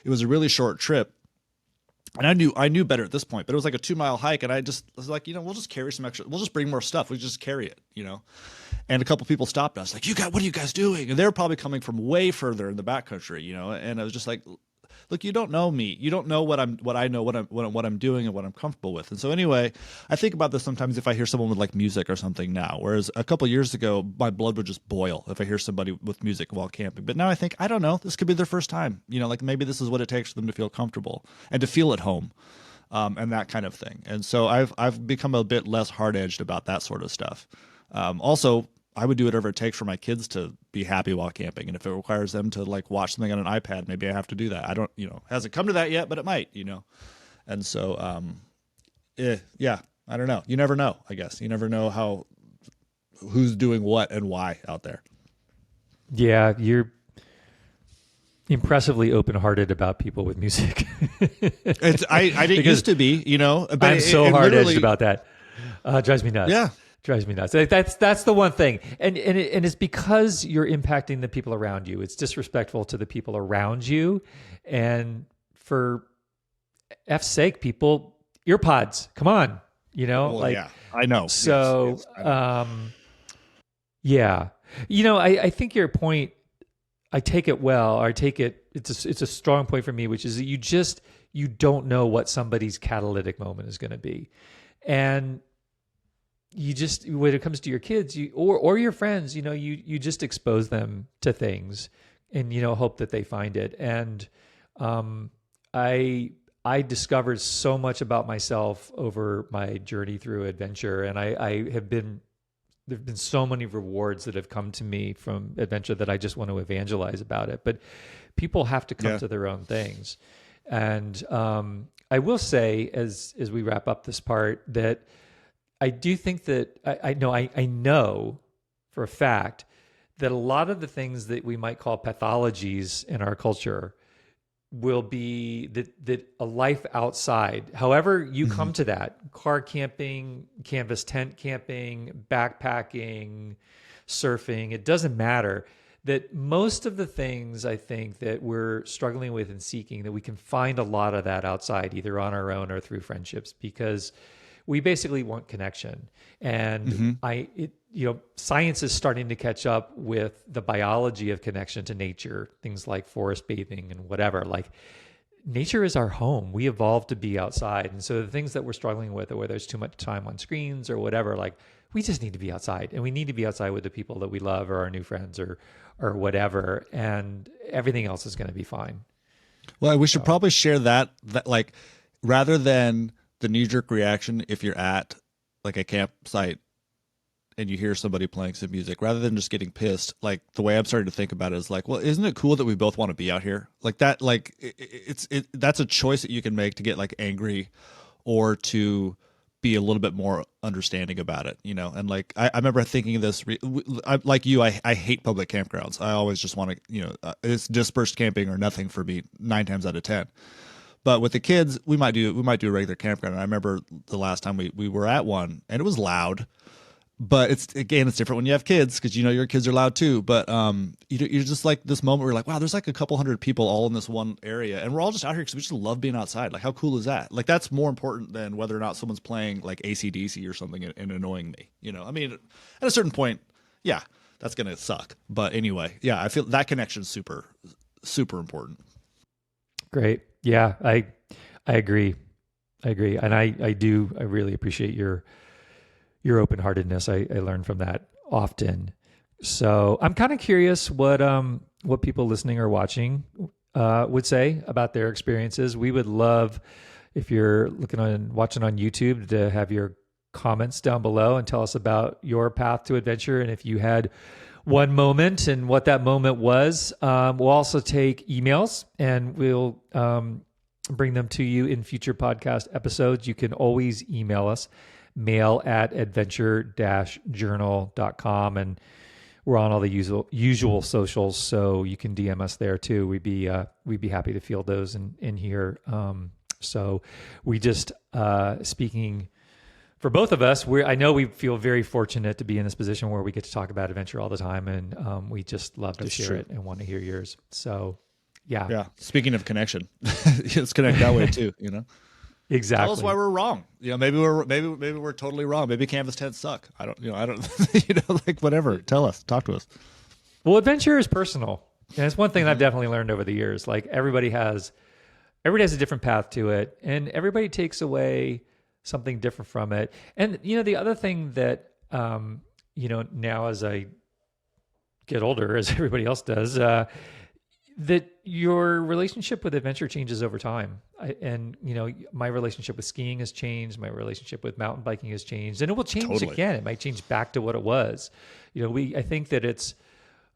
it was a really short trip. And I knew better at this point, but it was like a 2-mile hike, and I was like, we'll just carry some extra. We'll just bring more stuff. We just carry it, And a couple people stopped us, like, what are you guys doing? And they're probably coming from way further in the backcountry, And I was just like, look, you don't know me. You don't know what I know, what I'm doing, and what I'm comfortable with. And so anyway, I think about this sometimes if I hear someone with like music or something now, whereas a couple of years ago, my blood would just boil if I hear somebody with music while camping. But now I think, I don't know, this could be their first time. Like maybe this is what it takes for them to feel comfortable and to feel at home, and that kind of thing. And so I've become a bit less hard-edged about that sort of stuff. Also, I would do whatever it takes for my kids to be happy while camping. And if it requires them to like watch something on an iPad, maybe I have to do that. I don't, hasn't come to that yet, but it might, And so, yeah, I don't know. You never know, I guess. You never know who's doing what and why out there. Yeah, you're impressively open-hearted about people with music. I didn't used to be, but I'm so hard-edged about that. Drives me nuts. Yeah. Drives me nuts. That's the one thing. And it's because you're impacting the people around you. It's disrespectful to the people around you. And for F's sake, people, earpods, come on, Well, yeah, I know. So, yes, I know. Yeah, I think your point, I take it well, or I take it, it's a strong point for me, which is that you don't know what somebody's catalytic moment is going to be. And you just, when it comes to your kids, or your friends, you just expose them to things, and hope that they find it. And I discovered so much about myself over my journey through adventure, and there've been so many rewards that have come to me from adventure that I just want to evangelize about it. But people have to come to their own things. And I will say, as we wrap up this part, that I do think that I know for a fact that a lot of the things that we might call pathologies in our culture will be that a life outside, however you come to that, car camping, canvas tent camping, backpacking, surfing, it doesn't matter, that most of the things I think that we're struggling with and seeking, that we can find a lot of that outside, either on our own or through friendships, because we basically want connection. And science is starting to catch up with the biology of connection to nature, things like forest bathing and whatever. Like, nature is our home. We evolved to be outside. And so the things that we're struggling with, or whether it's too much time on screens or whatever, like, we just need to be outside, and we need to be outside with the people that we love or our new friends or whatever, and everything else is going to be fine. Well, we should probably share that like, rather than the knee-jerk reaction if you're at like a campsite and you hear somebody playing some music, rather than just getting pissed, like the way I'm starting to think about it is like, well, isn't it cool that we both want to be out here like that? Like that's a choice that you can make to get like angry or to be a little bit more understanding about it, you know? And like, I remember thinking of this, like you, I hate public campgrounds. I always just want to, you know, it's dispersed camping or nothing for me 9 times out of 10. But with the kids, we might do a regular campground. And I remember the last time we were at one and it was loud, but it's different when you have kids because you know your kids are loud too. But you're just like this moment where you're like, wow, there's like a couple hundred people all in this one area, and we're all just out here because we just love being outside. Like, how cool is that? Like, that's more important than whether or not someone's playing like AC/DC or something and annoying me. You know, I mean, at a certain point, yeah, that's gonna suck. But anyway, yeah, I feel that connection is super, super important. Great, yeah, I agree, and I really appreciate your open-heartedness. I learn from that often. So I'm kind of curious what people listening or watching would say about their experiences. We would love, if you're watching on YouTube, to have your comments down below and tell us about your path to adventure. And if you had one moment and what that moment was. We'll also take emails and we'll bring them to you in future podcast episodes. You can always email us, mail@adventure-journal.com, and we're on all the usual socials, so you can DM us there too. We'd be happy to field those in here. So we just speaking for both of us, I know we feel very fortunate to be in this position where we get to talk about adventure all the time, and we just love to share it and want to hear yours. So yeah. Speaking of connection, let's connect that way too. You know. Exactly. Tell us why we're wrong. You know, maybe we're totally wrong. Maybe canvas tents suck. I don't, like whatever. Tell us, talk to us. Well, adventure is personal. And it's one thing that I've definitely learned over the years. Like everybody has a different path to it, and everybody takes away something different from it. And, the other thing that, now as I get older, as everybody else does, that your relationship with adventure changes over time. My relationship with skiing has changed. My relationship with mountain biking has changed, and it will change again. It might change back to what it was. I think that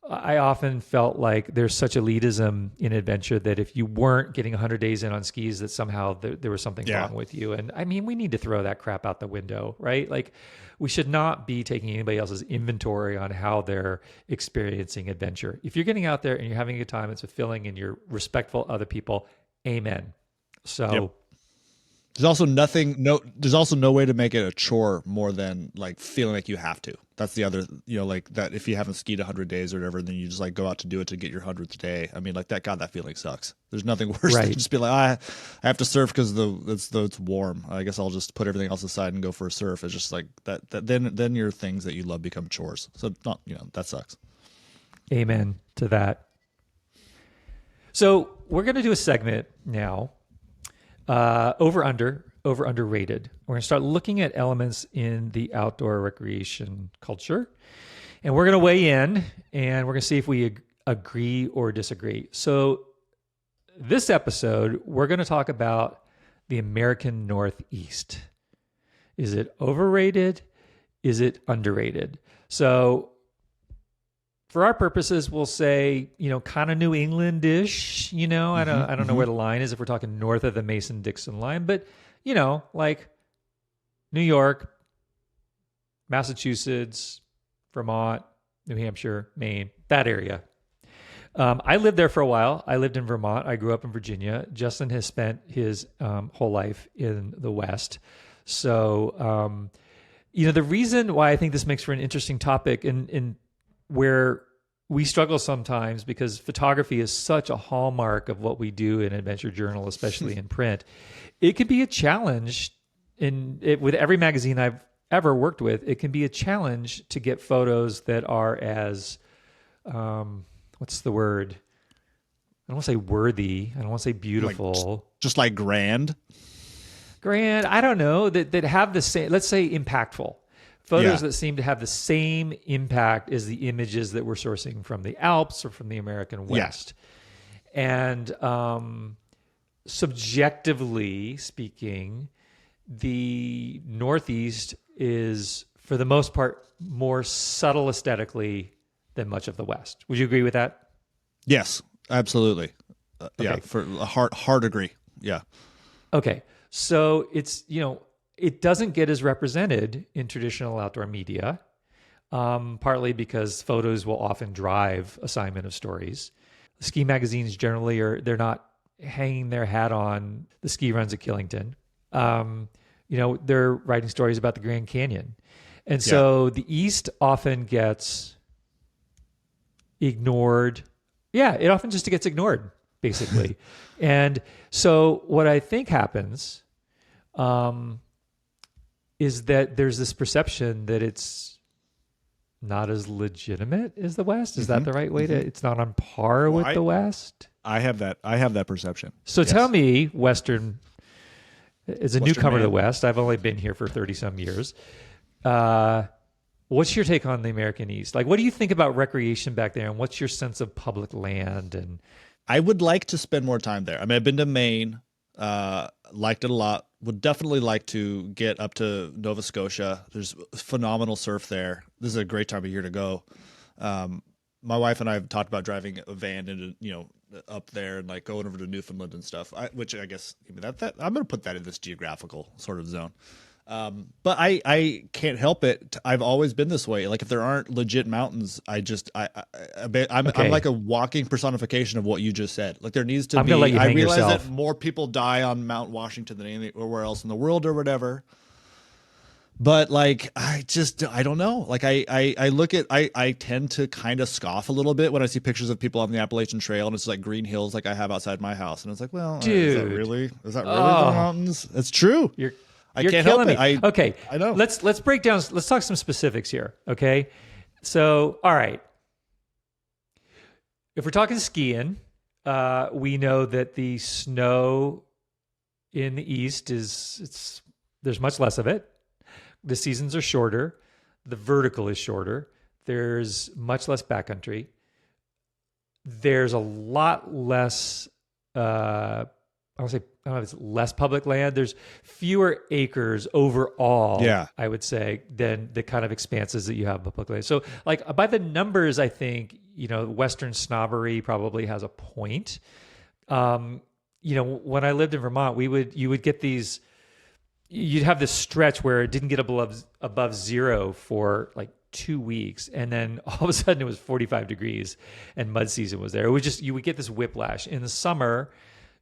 I often felt like there's such elitism in adventure that if you weren't getting 100 days in on skis, that somehow there was something wrong with you. And I mean, we need to throw that crap out the window, right? Like, we should not be taking anybody else's inventory on how they're experiencing adventure. If you're getting out there and you're having a good time, it's fulfilling, and you're respectful of other people, amen. So there's also no way to make it a chore more than like feeling like you have to. That's the other, like that if you haven't skied 100 days or whatever, then you just like go out to do it to get your 100th day. I mean, like that feeling sucks. There's nothing worse than just be like, I have to surf because it's warm. I guess I'll just put everything else aside and go for a surf. It's just like that then your things that you love become chores. So not, that sucks. Amen to that. So we're going to do a segment now. Overrated. We're going to start looking at elements in the outdoor recreation culture, and we're going to weigh in, and we're going to see if we agree or disagree. So this episode, we're going to talk about the American Northeast. Is it overrated? Is it underrated? So for our purposes, we'll say, kind of New England-ish, I don't know where the line is if we're talking north of the Mason-Dixon line, but, like New York, Massachusetts, Vermont, New Hampshire, Maine, that area. I lived there for a while. I lived in Vermont. I grew up in Virginia. Justin has spent his whole life in the West. So, the reason why I think this makes for an interesting topic and where we struggle sometimes, because photography is such a hallmark of what we do in Adventure Journal, especially in print. It can be a challenge with every magazine I've ever worked with. It can be a challenge to get photos that are as, what's the word? I don't want to say worthy. I don't want to say beautiful. Just like grand. I don't know, that have the same, let's say impactful. photos Yeah. that seem to have the same impact as the images that we're sourcing from the Alps or from the American West. And subjectively speaking, the Northeast is, for the most part, more subtle aesthetically than much of the West. Would you agree with that? Yes, absolutely. Yeah, Okay. for a hard agree. Yeah. Okay. So it's, it doesn't get as represented in traditional outdoor media, partly because photos will often drive assignment of stories. Ski magazines generally they're not hanging their hat on the ski runs at Killington. They're writing stories about the Grand Canyon. And so the East often gets ignored. Yeah, it often just gets ignored, basically. And so what I think happens is that there's this perception that it's not as legitimate as the West. Is that the right way to? It's not on par with the West. I have that perception. So tell me, Western, as a newcomer to the man. West, I've only been here for 30 some years. What's your take on the American East? Like, what do you think about recreation back there, and what's your sense of public land? And I would like to spend more time there. I mean, I've been to Maine, liked it a lot. Would definitely like to get up to Nova Scotia. There's phenomenal surf there. This is a great time of year to go. My wife and I have talked about driving a van into, up there and like going over to Newfoundland and stuff. Which I guess that I'm going to put that in this geographical sort of zone. But I can't help it. I've always been this way. Like if there aren't legit mountains, I'm like a walking personification of what you just said. Like there needs to I'm be. gonna let you I hang realize yourself. that more people die on Mount Washington than anywhere else in the world or whatever. But like I don't know. Like I tend to kind of scoff a little bit when I see pictures of people on the Appalachian Trail and it's like green hills like I have outside my house, and it's like, well, is that Dude. really the mountains? It's true. You're can't killing help me. it. Okay, I know. Let's break down. Let's talk some specifics here. Okay, so all right, if we're talking skiing, we know that the snow in the East there's much less of it. The seasons are shorter. The vertical is shorter. There's much less backcountry. There's a lot less. I don't know if it's less public land. There's fewer acres overall, Yeah. I would say, than the kind of expanses that you have public land. So like by the numbers, I think, Western snobbery probably has a point. When I lived in Vermont, you would get these, you'd have this stretch where it didn't get above zero for like 2 weeks. And then all of a sudden it was 45 degrees and mud season was there. It was just, you would get this whiplash. In the summer,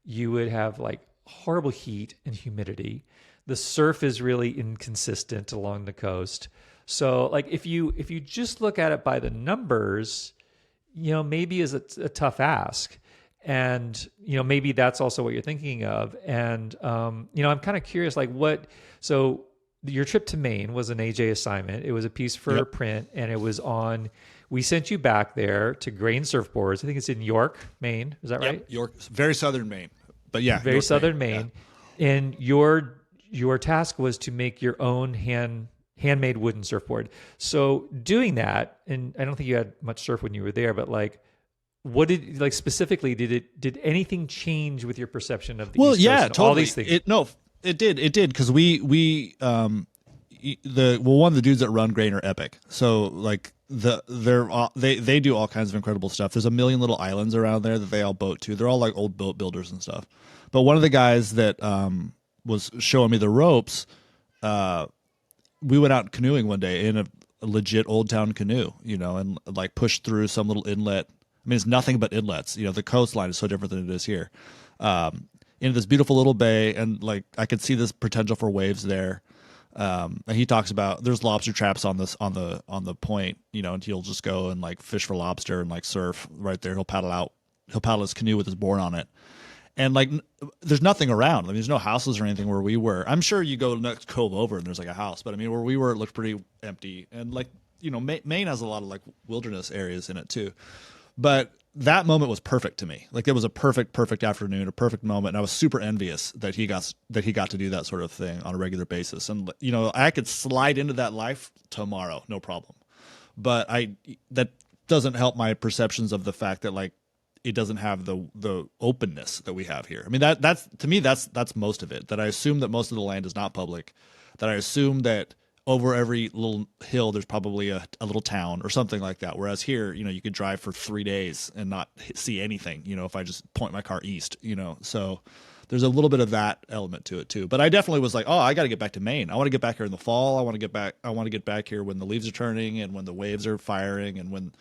you would have like horrible heat and humidity. The surf is really inconsistent along the coast. So like if you just look at it by the numbers, maybe is a tough ask. And, maybe that's also what you're thinking of. And, I'm kind of curious, like so your trip to Maine was an AJ assignment. It was a piece for print, and it was we sent you back there to Grain Surfboards. I think it's in York, Maine. Is that right? York, very southern Maine, but yeah, Very York, southern Maine. Yeah. And your task was to make your own handmade wooden surfboard. So doing that, and I don't think you had much surf when you were there, but like, what did specifically did anything change with your perception of the East Coast and totally. all these things? It did because one of the dudes that run Grain are epic. So like they do all kinds of incredible stuff. There's a million little islands around there that they all boat to. They're all like old boat builders and stuff. But one of the guys that was showing me the ropes, we went out canoeing one day in a legit old town canoe, and like pushed through some little inlet. I mean, it's nothing but inlets. The coastline is so different than it is here. In this beautiful little bay, and like I could see this potential for waves there. And he talks about there's lobster traps on the point, and he'll just go and like fish for lobster and like surf right there. He'll paddle his canoe with his board on it. And like, there's nothing around. I mean, there's no houses or anything where we were. I'm sure you go next cove over and there's like a house, but I mean, where we were, it looked pretty empty. And like, Maine has a lot of like wilderness areas in it too. But that moment was perfect to me. Like it was a perfect afternoon, a perfect moment. And I was super envious that he got to do that sort of thing on a regular basis. And, you know, I could slide into that life tomorrow, no problem. But that doesn't help my perceptions of the fact that, like, it doesn't have the openness that we have here. I mean, that's to me, that's most of it. That I assume that most of the land is not public. That I assume that over every little hill, there's probably a little town or something like that. Whereas here, you know, you could drive for 3 days and not see anything, you know, if I just point my car east, you know. So there's a little bit of that element to it too. But I definitely was like, oh, I got to get back to Maine. I want to get back here in the fall. I want to get back here when the leaves are turning and when the waves are firing and when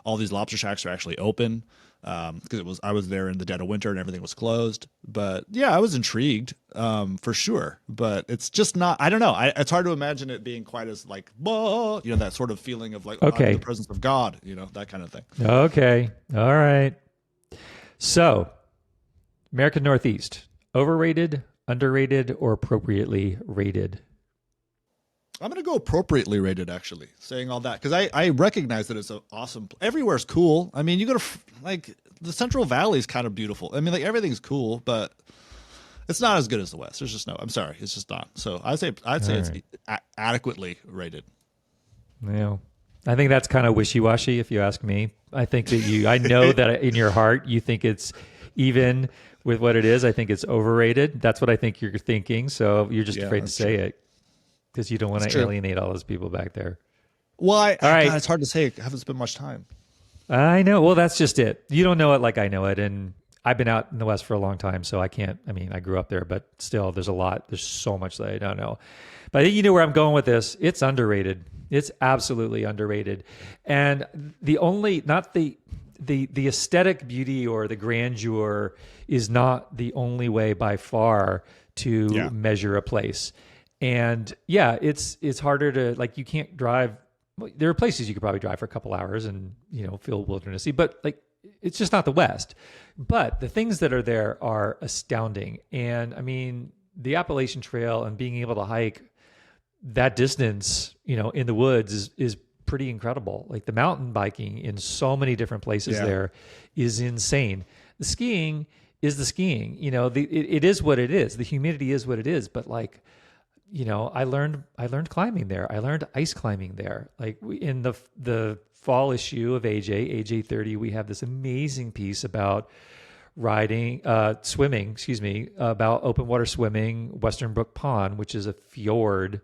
all these lobster shacks are actually open. Because I was there in the dead of winter and everything was closed. But yeah, I was intrigued for sure. But it's just not. I don't know. It's hard to imagine it being quite as like, whoa, you know, that sort of feeling of like, okay, I'm in the presence of God, you know, that kind of thing. Okay, all right. So, American Northeast, overrated, underrated, or appropriately rated? I'm going to go appropriately rated, actually, saying all that, because I recognize that it's an awesome. Everywhere's cool. I mean, you go to, like, the Central Valley is kind of beautiful. I mean, like, everything's cool, but it's not as good as the West. There's just no, I'm sorry, it's just not. So I'd say it's adequately rated. Yeah. I think that's kind of wishy-washy, if you ask me. I think that I know that in your heart, you think it's even with what it is. I think it's overrated. That's what I think you're thinking. So you're just afraid to say it. Because you don't want to alienate all those people back there. Well, all right. God, it's hard to say. I haven't spent much time. I know. Well, that's just it. You don't know it like I know it. And I've been out in the West for a long time, so I can't. I mean, I grew up there, but still, there's so much that I don't know. But I think you know where I'm going with this. It's underrated. It's absolutely underrated. And not the aesthetic beauty or the grandeur is not the only way by far to measure a place. And yeah, it's harder to, like, you can't drive. There are places you could probably drive for a couple hours and, you know, feel wildernessy, but like, it's just not the West. But the things that are there are astounding. And I mean, the Appalachian Trail and being able to hike that distance, you know, in the woods is pretty incredible. Like the mountain biking in so many different places there is insane. The skiing is the skiing, you know, it is what it is. The humidity is what it is. But like, you know, I learned climbing there. I learned ice climbing there. Like in the fall issue of AJ 30, we have this amazing piece about swimming, about open water swimming, Western Brook Pond, which is a fjord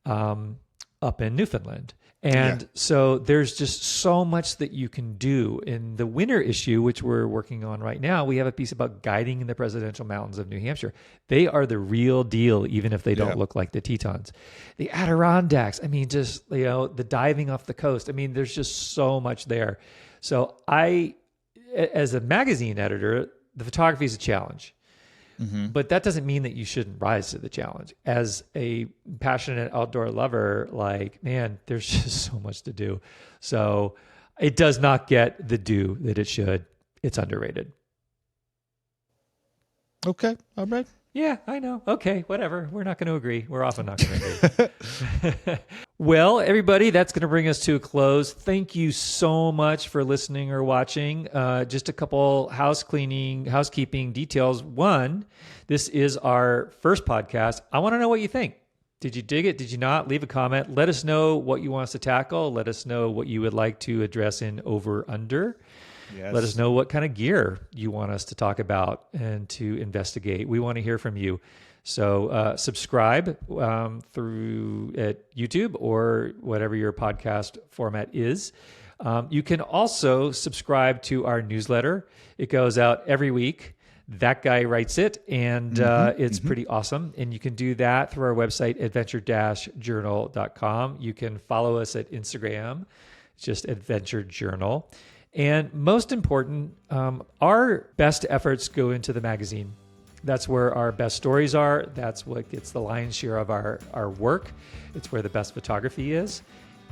up in Newfoundland. And so there's just so much that you can do. In the winter issue, which we're working on right now, we have a piece about guiding in the presidential mountains of New Hampshire. They are the real deal, even if they don't look like the Tetons. The Adirondacks, I mean, just, you know, the diving off the coast. I mean, there's just so much there. So as a magazine editor, the photography is a challenge. Mm-hmm. But that doesn't mean that you shouldn't rise to the challenge. As a passionate outdoor lover, like, man, there's just so much to do. So it does not get the due that it should. It's underrated. Okay. All right. Yeah, I know. Okay, whatever. We're not going to agree. We're often not going to agree. Well, everybody, that's going to bring us to a close. Thank you so much for listening or watching. Just a couple housekeeping details. One, this is our first podcast. I want to know what you think. Did you dig it? Did you not? Leave a comment. Let us know what you want us to tackle. Let us know what you would like to address in Over Under. Yes. Let us know what kind of gear you want us to talk about and to investigate. We want to hear from you. So subscribe through at YouTube or whatever your podcast format is. You can also subscribe to our newsletter. It goes out every week. That guy writes it, and it's pretty awesome. And you can do that through our website, adventure-journal.com. You can follow us at Instagram. It's just Adventure Journal. And most important, our best efforts go into the magazine. That's where our best stories are. That's what gets the lion's share of our work. It's where the best photography is.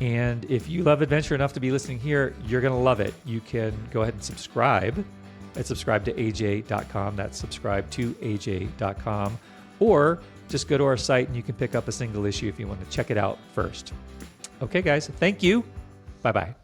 And if you love adventure enough to be listening here, you're going to love it. You can go ahead and subscribe at subscribe to aj.com. That's subscribe to aj.com. Or just go to our site and you can pick up a single issue if you want to check it out first. Okay, guys. Thank you. Bye-bye.